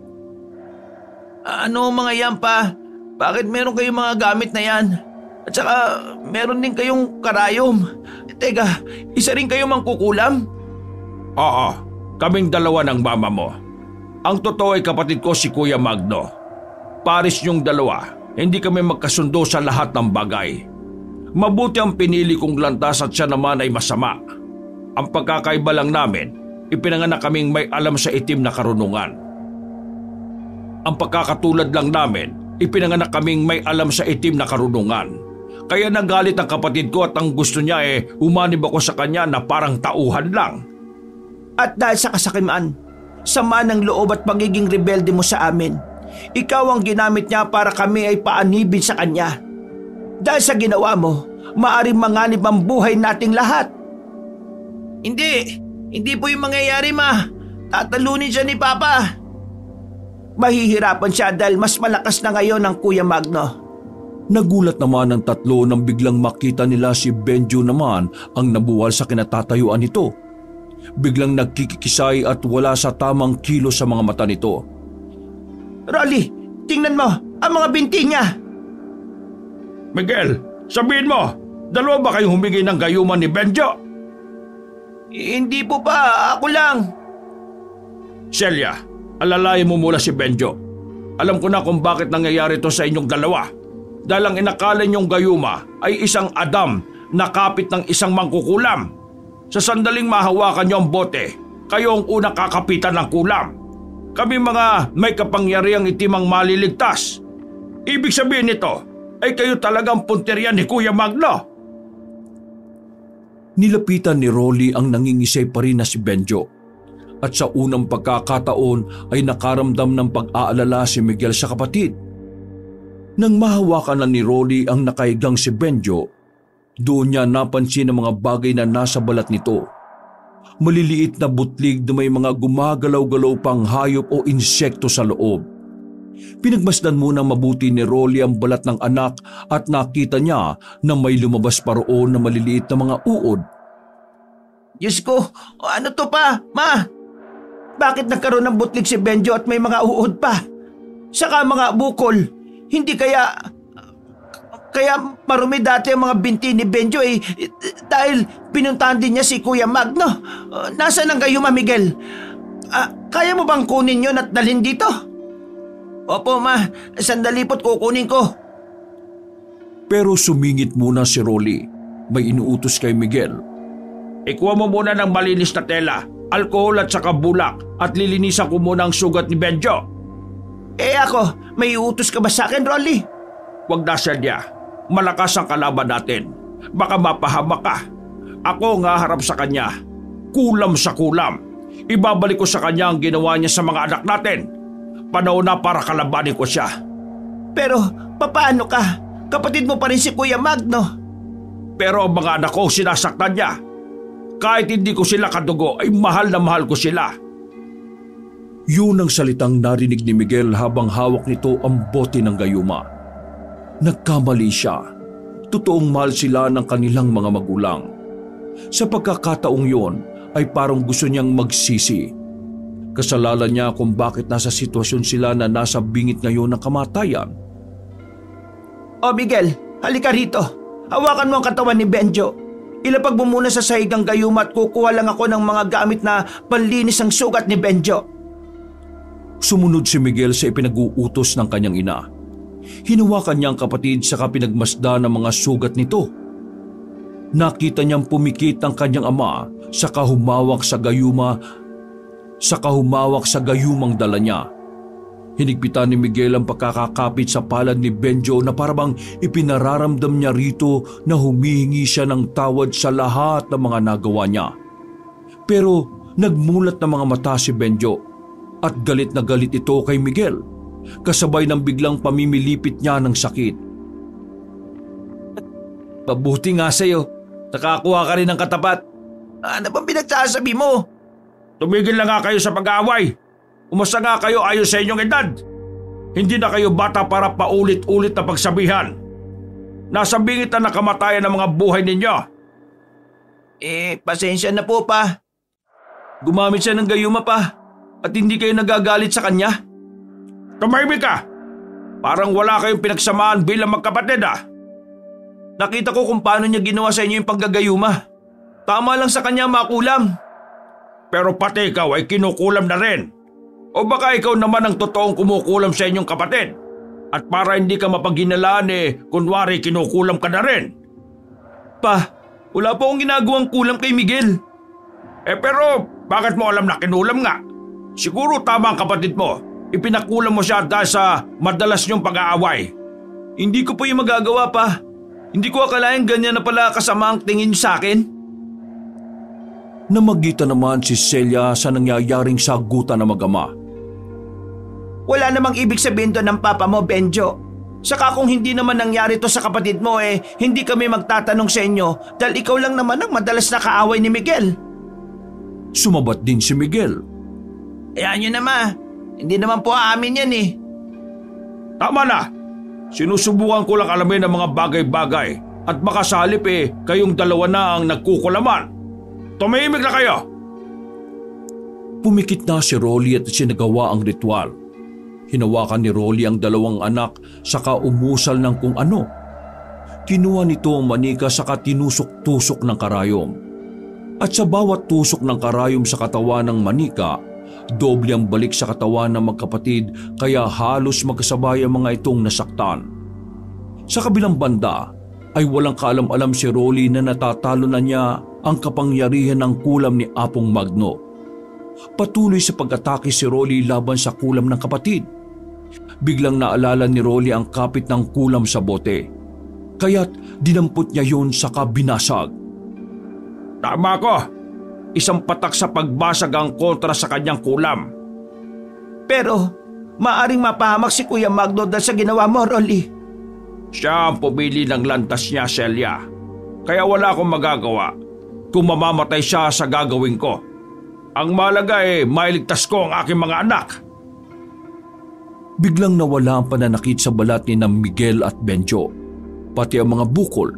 [SPEAKER 4] Ano mga yan pa? Bakit meron kayong mga gamit na yan? At saka meron din kayong karayom. Teka, isa rin kayong mangkukulam?
[SPEAKER 3] Oo, kaming dalawa ng mama mo. Ang totoo ay kapatid ko si Kuya Magno. Paris yung dalawa, hindi kami magkasundo sa lahat ng bagay. Mabuti ang pinili kong landas at siya naman ay masama. Ang pagkakaiba lang namin, ipinanganak kaming may alam sa itim na karunungan. Ang pagkakatulad lang namin, ipinanganak kaming may alam sa itim na karunungan. Kaya nagalit ang kapatid ko at ang gusto niya umanib ako sa kanya na parang tauhan lang.
[SPEAKER 4] At dahil sa kasakiman, sama ng loob at pagiging rebelde mo sa amin, ikaw ang ginamit niya para kami ay paanibin sa kanya. Dahil sa ginawa mo, maaaring manganib ang buhay nating lahat. Hindi po yung mangyayari, ma. Tatalunin siya ni Papa. Mahihirapan siya dahil mas malakas na ngayon ang Kuya Magno.
[SPEAKER 5] Nagulat naman ang tatlo nang biglang makita nila si Benjo naman ang nabuwal sa kinatatayuan nito. Biglang nagkikisay at wala sa tamang kilo sa mga mata nito.
[SPEAKER 4] Rolly, tingnan mo ang mga binti niya.
[SPEAKER 3] Miguel, sabihin mo, dalawa ba kayong humingi ng gayuman ni Benjo?
[SPEAKER 4] Hindi po pa, ako lang.
[SPEAKER 3] Celia, alalayan mo mula si Benjo. Alam ko na kung bakit nangyayari to sa inyong dalawa. Dahil ang inakala niyong gayuma ay isang Adam na kapit ng isang mangkukulam. Sa sandaling mahawakan niyo ang bote, kayo ang unang kakapitan ng kulam. Kami mga may kapangyarihang itimang maliligtas. Ibig sabihin nito ay kayo talagang punteriya ni Kuya Magno.
[SPEAKER 5] Nilapitan ni Rolly ang nangingisay pa rin na si Benjo. At sa unang pagkakataon ay nakaramdam ng pag-aalala si Miguel sa kapatid. Nang mahawakan na ni Rolly ang nakaigang si Benjo, doon niya napansin ang mga bagay na nasa balat nito. Maliliit na butlig na may mga gumagalaw-galaw pang hayop o insekto sa loob. Pinagmasdan muna mabuti ni Rolly ang balat ng anak at nakita niya na may lumabas pa roon na maliliit na mga uod.
[SPEAKER 4] Diyos ko, ano to pa, ma? Bakit nagkaroon ng butlig si Benjo at may mga uod pa? Saka mga bukol. Hindi kaya marumi dati ang mga binti ni Benjo dahil pinuntahan din niya si Kuya Magno. Nasaan ang gayuma, Miguel? Kaya mo bang kunin yun at dalhin dito? Opo, ma. Sandali po't kukunin ko.
[SPEAKER 5] Pero sumingit muna si Rolly. May inuutos kay Miguel.
[SPEAKER 3] Ikuha mo muna ng malinis na tela, alkohol at saka bulak at lilinisan ko muna ang sugat ni Benjo.
[SPEAKER 4] Ako, may utos ka ba sa akin, Rolly?
[SPEAKER 3] Huwag na, Celia. Malakas ang kalaban natin. Baka mapahamak ka. Ako nga harap sa kanya. Kulam sa kulam. Ibabalik ko sa kanya ang ginawa niya sa mga anak natin. Panahon na para kalabanin ko siya.
[SPEAKER 4] Pero, papaano ka? Kapatid mo pa rin si Kuya Magno.
[SPEAKER 3] Pero ang mga anak ko sinasaktan niya. Kahit hindi ko sila kadugo, ay mahal na mahal ko sila.
[SPEAKER 5] Yun ang salitang narinig ni Miguel habang hawak nito ang bote ng gayuma. Nagkamali siya. Totoong mahal sila ng kanilang mga magulang. Sa pagkakataong yon ay parang gusto niyang magsisi. Kasalanan niya kung bakit nasa sitwasyon sila na nasa bingit ngayon ng kamatayan.
[SPEAKER 4] O Miguel, halika rito. Hawakan mo ang katawan ni Benjo. Ilapag mo muna sa sahig ang gayuma at kukuha lang ako ng mga gamit na panlinis ang sugat ni Benjo.
[SPEAKER 5] Sumunod si Miguel sa ipinag-uutos ng kanyang ina. Hinawakan niya ang kapatid sa pinagmasdan ng mga sugat nito. Nakita niyang pumikit ang kanyang ama sa kahumawak sa gayumang dala niya. Hinigpitan ni Miguel ang pagkakakapit sa palad ni Benjo na parabang ipinararamdam niya rito na humihingi siya ng tawad sa lahat ng mga nagawa niya. Pero nagmulat na mga mata si Benjo at galit na galit ito kay Miguel, kasabay ng biglang pamimilipit niya ng sakit.
[SPEAKER 2] Mabuti nga sa'yo, nakakuha ka rin ng katapat. Ano bang pinagsasabi mo?
[SPEAKER 3] Tumigil na nga kayo sa pag-aaway. Umasa nga kayo ayon sa inyong edad. Hindi na kayo bata para paulit-ulit na pagsabihan. Nasa bingit na nakamatayan ng mga buhay ninyo.
[SPEAKER 2] Pasensya na po pa. Gumamit siya ng gayuma pa at hindi kayo nagagalit sa kanya.
[SPEAKER 3] Tumahimik ka! Parang wala kayong pinagsamaan bilang magkapatid
[SPEAKER 2] Nakita ko kung paano niya ginawa sa inyo yung panggagayuma. Tama lang sa kanya makulam.
[SPEAKER 3] Pero pati ikaw ay kinukulam na rin. O baka ikaw naman ang totoong kumukulam sa inyong kapatid? At para hindi ka mapaginalaan kunwari kinukulam ka na rin.
[SPEAKER 2] Pa, wala po akong ginagawang kulam kay Miguel.
[SPEAKER 3] Pero bakit mo alam na kinulam nga? Siguro tama ang kapatid mo. Ipinakulam mo siya dahil sa madalas niyong pag-aaway.
[SPEAKER 2] Hindi ko po yung magagawa pa. Hindi ko akalain ganyan na pala kasama ang tingin sa akin.
[SPEAKER 5] Namagitan naman si Celia sa nangyayaring sagutan ng mag-ama.
[SPEAKER 2] Wala namang ibig sabihin to ng papa mo, Benjo. Saka kung hindi naman nangyari to sa kapatid mo hindi kami magtatanong sa inyo dahil ikaw lang naman ang madalas na kaaway ni Miguel.
[SPEAKER 5] Sumabat din si Miguel.
[SPEAKER 2] Ayan nyo naman, hindi naman po aamin yan
[SPEAKER 3] Tama na! Sinusubukan ko lang alamin ang mga bagay-bagay at baka sa halip kayong dalawa na ang nagkukulaman. Tumahimik na kayo!
[SPEAKER 5] Pumikit na si Rolly at sinagawa ang ritual. Hinawakan ni Rolly ang dalawang anak saka umusal ng kung ano. Kinuha nito ang manika saka tinusok-tusok ng karayom. At sa bawat tusok ng karayom sa katawan ng manika, doble ang balik sa katawan ng magkapatid kaya halos magkasabay ang mga itong nasaktan. Sa kabilang banda ay walang kaalam-alam si Rolly na natatalo na niya ang kapangyarihan ng kulam ni Apong Magno. Patuloy sa pag-atake si Rolly laban sa kulam ng kapatid. Biglang naalala ni Rolly ang kapit ng kulam sa bote. Kaya't dinampot niya yun saka binasag.
[SPEAKER 3] Tama ko! Isang patak sa pagbasag ang kontra sa kanyang kulam.
[SPEAKER 2] Pero maaring mapahamak si Kuya Magno dahil sa ginawa mo, Rolly.
[SPEAKER 3] Siya ang pumili ng lantas niya, Celia. Kaya wala akong magagawa kung mamamatay siya sa gagawin ko. Ang mahalaga mailigtas ko ang aking mga anak.
[SPEAKER 5] Biglang nawala ang pananakit sa balat ni Miguel at Benjo. Pati ang mga bukol.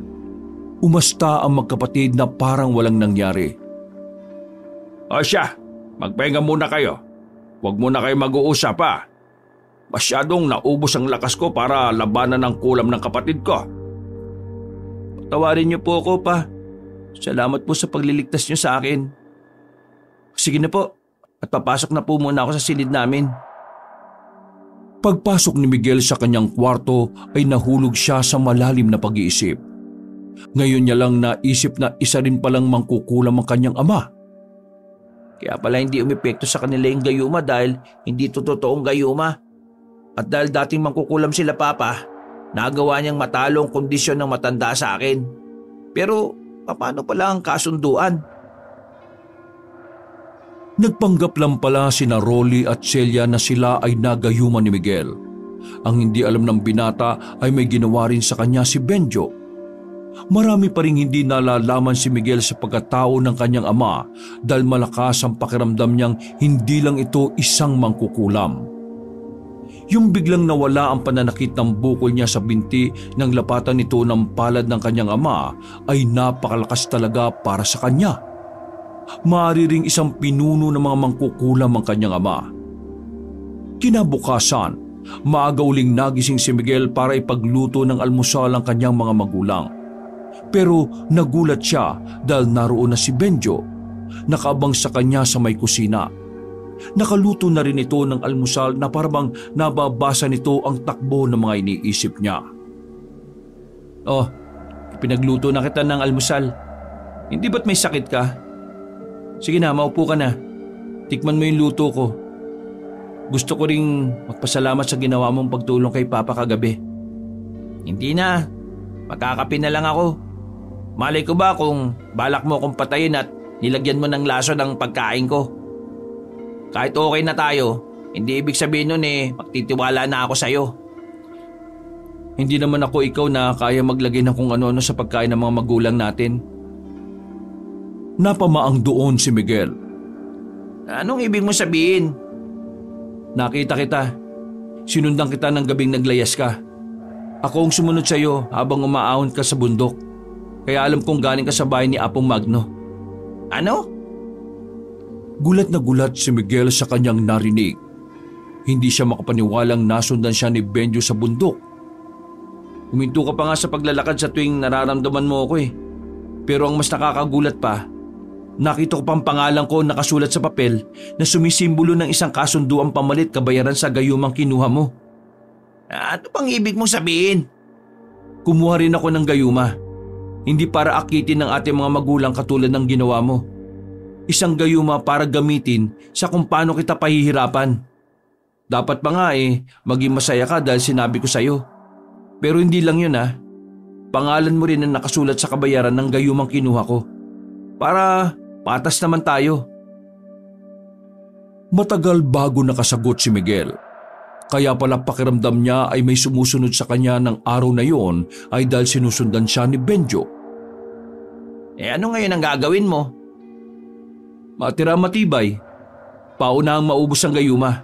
[SPEAKER 5] Umasta ang magkapatid na parang walang nangyari.
[SPEAKER 3] O siya, magpahinga muna kayo. Huwag muna kayo mag-uusap Masyadong naubos ang lakas ko para labanan ang kulam ng kapatid ko.
[SPEAKER 2] Patawarin niyo po ako, pa. Salamat po sa pagliligtas niyo sa akin. Sige na po, at papasok na po muna ako sa silid namin.
[SPEAKER 5] Pagpasok ni Miguel sa kanyang kwarto ay nahulog siya sa malalim na pag-iisip. Ngayon niya lang naisip na isa rin palang mangkukulam ang kanyang ama.
[SPEAKER 2] Kaya pala hindi umepekto sa kanila yung gayuma dahil hindi to totoong gayuma. At dahil dating mangkukulam sila, Papa, nagawa niyang matalo ang kondisyon ng matanda sa akin. Pero paano pala ang kasunduan?
[SPEAKER 5] Nagpanggap lang pala sina Rolly at Celia na sila ay nagayuman ni Miguel. Ang hindi alam ng binata ay may ginawa rin sa kanya si Benjo. Marami pa rin hindi nalalaman si Miguel sa pagkatao ng kanyang ama dahil malakas ang pakiramdam niyang hindi lang ito isang mangkukulam. Yung biglang nawala ang pananakit ng bukol niya sa binti nang lapatan nito ng palad ng kanyang ama ay napakalakas talaga para sa kanya. Maaari ring isang pinuno ng mga mangkukulam ang kanyang ama. Kinabukasan, maaga uling nagising si Miguel para ipagluto ng almusal ang kanyang mga magulang. Pero nagulat siya dahil naroon na si Benjo, nakaabang sa kanya sa may kusina. Nakaluto na rin ito ng almusal na parang nababasa nito ang takbo ng mga iniisip niya.
[SPEAKER 2] Oh, pinagluto na kita ng almusal. Hindi ba't may sakit ka? Sige na, maupo ka na. Tikman mo yung luto ko.
[SPEAKER 5] Gusto ko ring magpasalamat sa ginawa mong pagtulong kay Papa kagabi.
[SPEAKER 4] Hindi na. Magkakape na lang ako. Malay ko ba kung balak mo akong patayin at nilagyan mo ng laso ng pagkain ko. Kahit okay na tayo, hindi ibig sabihin nun magtitiwala na ako sa'yo.
[SPEAKER 5] Hindi naman ako ikaw na kaya maglagay ng kung ano-ano sa pagkain ng mga magulang natin. Napamaang doon si Miguel.
[SPEAKER 4] Anong ibig mo sabihin?
[SPEAKER 5] Nakita kita. Sinundan kita ng gabing naglayas ka. Ako ang sumunod sa iyo habang umaahon ka sa bundok. Kaya alam kong galing ka sa bahay ni Apong Magno.
[SPEAKER 4] Ano?
[SPEAKER 5] Gulat na gulat si Miguel sa kanyang narinig. Hindi siya makapaniwalang nasundan siya ni Benjo sa bundok. Huminto ka pa nga sa paglalakad sa tuwing nararamdaman mo ako Pero ang mas nakakagulat pa, nakita ko pang pangalan ko nakasulat sa papel na sumisimbolo ng isang kasunduang pamalit kabayaran sa gayumang kinuha mo.
[SPEAKER 4] Ano pang ibig mong sabihin?
[SPEAKER 5] Kumuha rin ako ng gayuma. Hindi para akitin ng ating mga magulang katulad ng ginawa mo. Isang gayuma para gamitin sa kung paano kita pahihirapan. Dapat pa nga maging masaya ka dahil sinabi ko sa'yo. Pero hindi lang yun Pangalan mo rin ang nakasulat sa kabayaran ng gayumang kinuha ko. Para patas naman tayo. Matagal bago nakasagot si Miguel. Kaya pala pakiramdam niya ay may sumusunod sa kanya ng araw na yon ay dahil sinusundan siya ni Benjo.
[SPEAKER 4] Ano ngayon ang gagawin mo?
[SPEAKER 5] Matira matibay. Paunahang maubos ang gayuma.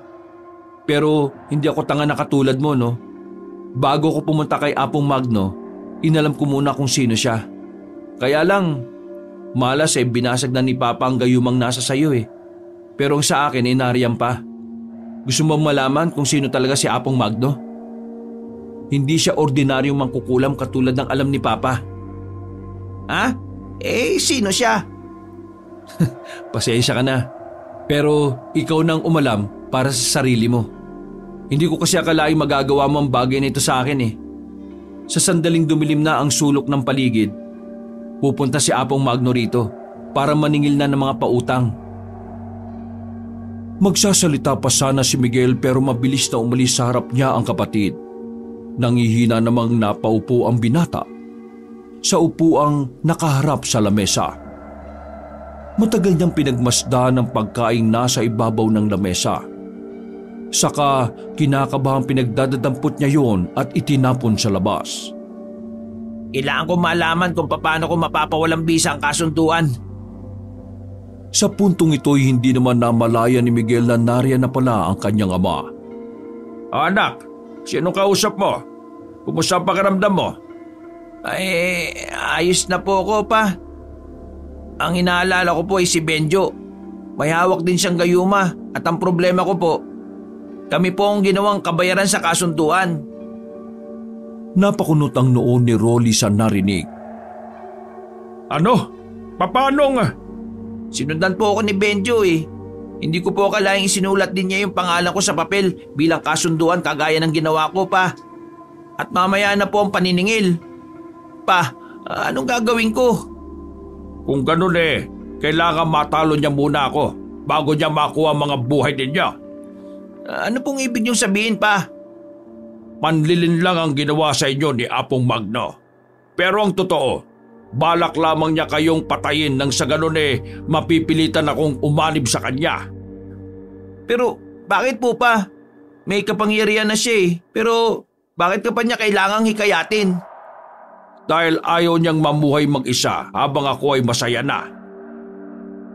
[SPEAKER 5] Pero hindi ako tanga na katulad mo Bago ko pumunta kay Apong Magno, inalam ko muna kung sino siya. Kaya lang, malas binasag na ni Papa ang gayumang nasa sayo Pero ang sa akin nariyan pa. Gusto mo malaman kung sino talaga si Apong Magno? Hindi siya ordinaryong mangkukulam katulad ng alam ni Papa.
[SPEAKER 4] Ha? Sino siya?
[SPEAKER 5] Pasensya ka na. Pero ikaw nang umalam para sa sarili mo. Hindi ko kasi akalaing magagawa mo ang bagay na ito sa akin Sa sandaling dumilim na ang sulok ng paligid, pupunta si Apong Magno rito para maningil na ng mga pautang. Magsasalita pa sana si Miguel pero mabilis na umalis sa harap niya ang kapatid. Nangihina namang napaupo ang binata sa upuang nakaharap sa lamesa. Matagal niyang pinagmasdan ang pagkaing nasa ibabaw ng lamesa. Saka kinakabahang pinagdadampot niya yon at itinapon sa labas.
[SPEAKER 4] Kailangan ko malaman kung paano ko mapapawalang bisa ang kasunduan.
[SPEAKER 5] Sa puntong ito'y hindi naman namalaya ni Miguel na nariyan na pala ang kanyang ama.
[SPEAKER 3] Anak, sino kausap mo? Kumusta ang pakiramdam mo?
[SPEAKER 4] Ayos na po ako pa. Ang inaalala ko po ay si Benjo. May hawak din siyang gayuma at ang problema ko po, kami po ang ginawang kabayaran sa kasunduan.
[SPEAKER 5] Napakunot ang noon ni Rolly sa narinig.
[SPEAKER 3] Ano? Paano nga?
[SPEAKER 4] Sinundan po ako ni Benjo Hindi ko po akalaing isinulat din niya yung pangalan ko sa papel bilang kasunduan kagaya ng ginawa ko pa. At mamaya na po ang paniningil. Pa, anong gagawin ko?
[SPEAKER 3] Kung ganun kailangan matalo niya muna ako bago niya makuha ang mga buhay ninyo.
[SPEAKER 4] Ano pong ibig niyong sabihin pa?
[SPEAKER 3] Panlilin lang ang ginawa sa inyo ni Apong Magno. Pero ang totoo, balak lamang niya kayong patayin nang sa ganun mapipilitan akong umanib sa kanya.
[SPEAKER 4] Pero bakit po pa? May kapangyarihan na siya pero bakit ka pa niya kailangang hikayatin?
[SPEAKER 3] Dahil ayaw niyang mamuhay mag-isa habang ako ay masaya na.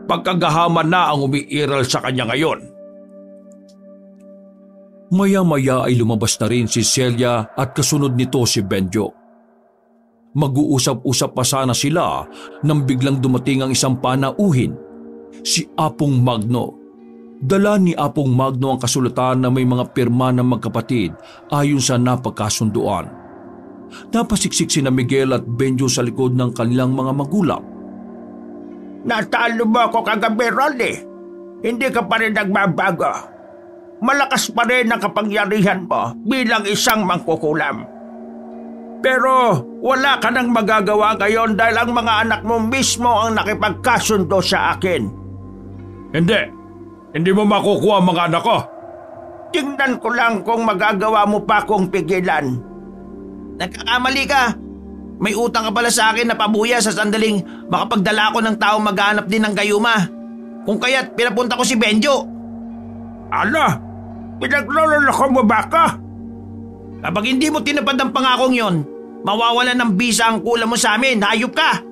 [SPEAKER 3] Pagkagahaman na ang umiiral sa kanya ngayon.
[SPEAKER 5] Maya-maya ay lumabas na rin si Celia at kasunod nito si Benjo. Mag-uusap-usap pa sana sila nang biglang dumating ang isang panauhin, si Apong Magno. Dala ni Apong Magno ang kasulatan na may mga pirma ng magkapatid ayon sa napagkasunduan. Napasiksik sina Miguel at Benjo sa likod ng kanilang mga magulang.
[SPEAKER 3] Natalo mo ako kagabi, Rolly. Hindi ka pa rin nagbabago. Malakas pa rin ang kapangyarihan mo bilang isang mangkukulam. Pero wala ka nang magagawa ngayon dahil ang mga anak mo mismo ang nakipagkasundo sa akin. Hindi mo makukuha ang mga anak ko.
[SPEAKER 4] Tingnan ko lang kung magagawa mo pa kong pigilan. Nagkakamali ka. May utang ka pala sa akin na pabuya sa sandaling makapagdala ko ng tao maghanap din ng gayuma. Kung kaya't pinapunta ko si Benjo.
[SPEAKER 3] Ala, pinaglololoko mo ba ka?
[SPEAKER 4] Kapag hindi mo tinapad ang pangakong yon, mawawalan ng bisa ang kulang mo sa amin. Hayop ka!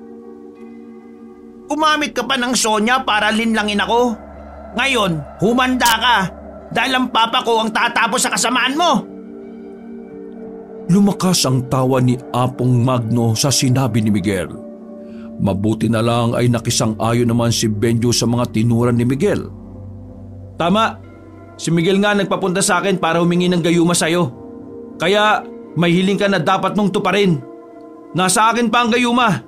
[SPEAKER 4] Gumamit ka pa ng Sonya para linlangin ako. Ngayon, humanda ka. Dahil ang papa ko ang tatapos sa kasamaan mo.
[SPEAKER 5] Lumakas ang tawa ni Apong Magno sa sinabi ni Miguel. Mabuti na lang ay nakisang-ayon naman si Benjo sa mga tinuran ni Miguel.
[SPEAKER 2] Tama, si Miguel nga nagpapunta sa akin para humingi ng gayuma sa'yo. Kaya may hiling ka na dapat mong tuparin. Nasa akin pa ang gayuma.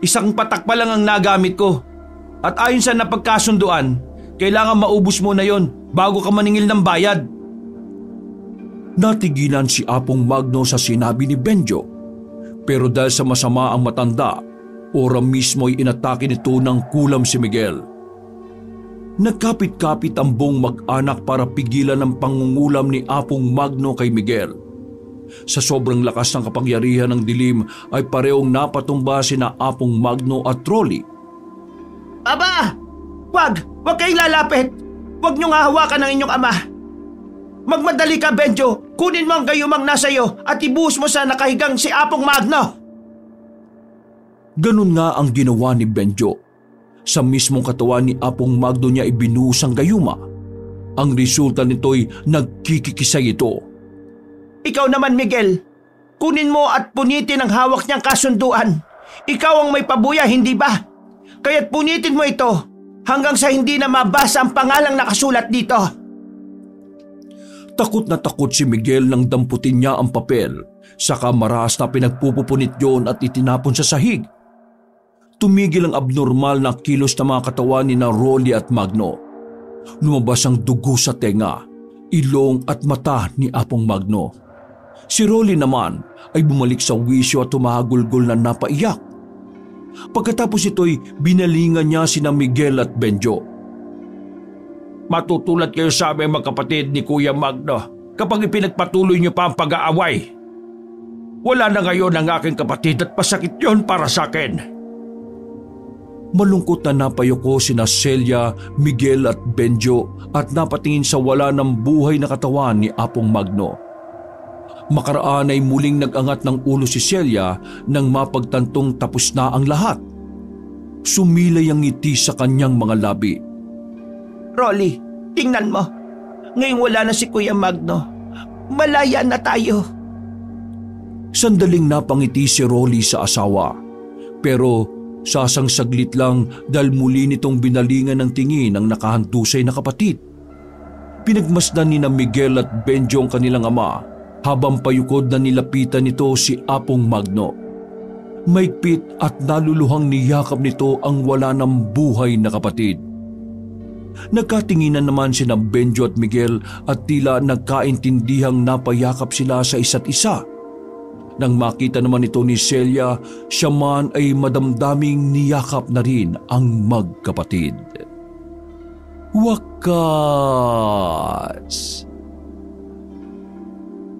[SPEAKER 2] Isang patak pa lang ang nagamit ko. At ayon sa napagkasunduan, kailangan maubos mo na yon bago ka maningil ng bayad.
[SPEAKER 5] Natigilan si Apong Magno sa sinabi ni Benjo. Pero dahil sa masama ang matanda, ora mismo'y inatake nito ng kulam si Miguel. Nagkapit-kapit ang buong mag-anak para pigilan ang pangungulam ni Apong Magno kay Miguel. Sa sobrang lakas ng kapangyarihan ng dilim ay parehong napatumba sina Apong Magno at Rolly.
[SPEAKER 4] Aba! Wag kayong lalapit! Wag niyong hahawakan ng inyong ama! Magmadali ka, Benjo! Kunin mo ang gayumang nasa iyo at ibuhos mo sa nakahigang si Apong Magno!
[SPEAKER 5] Ganun nga ang ginawa ni Benjo. Sa mismong katawan ni Apong Magno niya ibinuhos ang gayuma. Ang resulta nito'y nagkikikisay ito.
[SPEAKER 4] Ikaw naman, Miguel. Kunin mo at punitin ang hawak niyang kasunduan. Ikaw ang may pabuya, hindi ba? Kaya't punitin mo ito hanggang sa hindi na mabasa ang pangalang nakasulat dito.
[SPEAKER 5] Takot na takot si Miguel nang damputin niya ang papel. Saka maras na pinagpupupunit yon at itinapon sa sahig. Tumigil ang abnormal na kilos na mga katawan ni na Rolly at Magno. Lumabas ang dugo sa tenga, ilong at mata ni Apong Magno. Si Rolly naman ay bumalik sa wisyo at tumahagulgol na napaiyak. Pagkatapos ito'y binalingan niya sina Miguel at Benjo.
[SPEAKER 3] Matutulad kayo sa aming magkapatid ni Kuya Magno kapag ipinagpatuloy niyo pa ang pag-aaway. Wala na ngayon ang aking kapatid at pasakit yon para sa akin.
[SPEAKER 5] Malungkot na napayoko sina Celia, Miguel at Benjo at napatingin sa wala ng buhay na katawan ni Apong Magno. Makaraan ay muling nag-angat ng ulo si Celia nang mapagtantong tapos na ang lahat. Sumilay ang ngiti sa kanyang mga labi.
[SPEAKER 4] Rolly, tingnan mo. Ngayong wala na si Kuya Magno. Malaya na tayo.
[SPEAKER 5] Sandaling napangiti si Rolly sa asawa. Pero sasang saglit lang dahil muli nitong binalingan ng tingin ang nakahantusay na kapatid. Pinagmasdan ni na Miguel at Benjo ang kanilang ama habang payukod na nilapitan nito si Apong Magno. Maigpit at naluluhang niyakap nito ang wala ng buhay na kapatid. Nagkatinginan naman sina Benjo at Miguel at tila nagkaintindihang napayakap sila sa isa't isa. Nang makita naman ito ni Celia, siya man ay madamdaming niyakap na rin ang magkapatid. Wakas!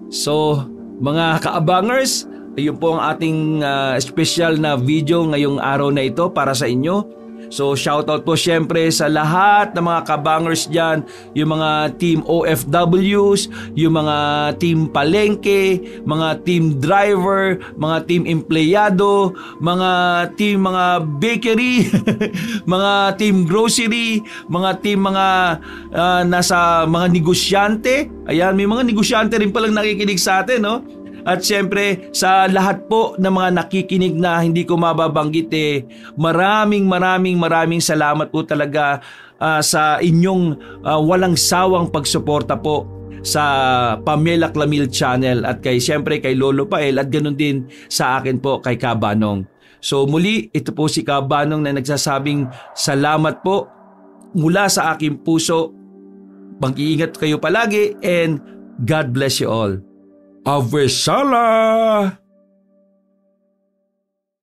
[SPEAKER 2] So, mga kaabangers, ayun po ang ating special na video ngayong araw na ito para sa inyo. So shoutout po syempre sa lahat ng mga kabangers dyan, yung mga team OFWs, yung mga team palengke, mga team driver, mga team empleyado, mga team mga bakery, mga team grocery, mga team mga nasa mga negosyante. Ayan, may mga negosyante rin palang nakikinig sa atin, no? At siyempre sa lahat po ng mga nakikinig na hindi ko mababanggit maraming salamat po talaga sa inyong walang sawang pagsuporta po sa Pamela Clamil Channel at siyempre kay Lolo Pael at ganoon din sa akin po kay Kabanong. So muli, ito po si Kabanong na nagsasabing salamat po mula sa aking puso. Mag-iingat kayo palagi and God bless you all.
[SPEAKER 3] Avesala!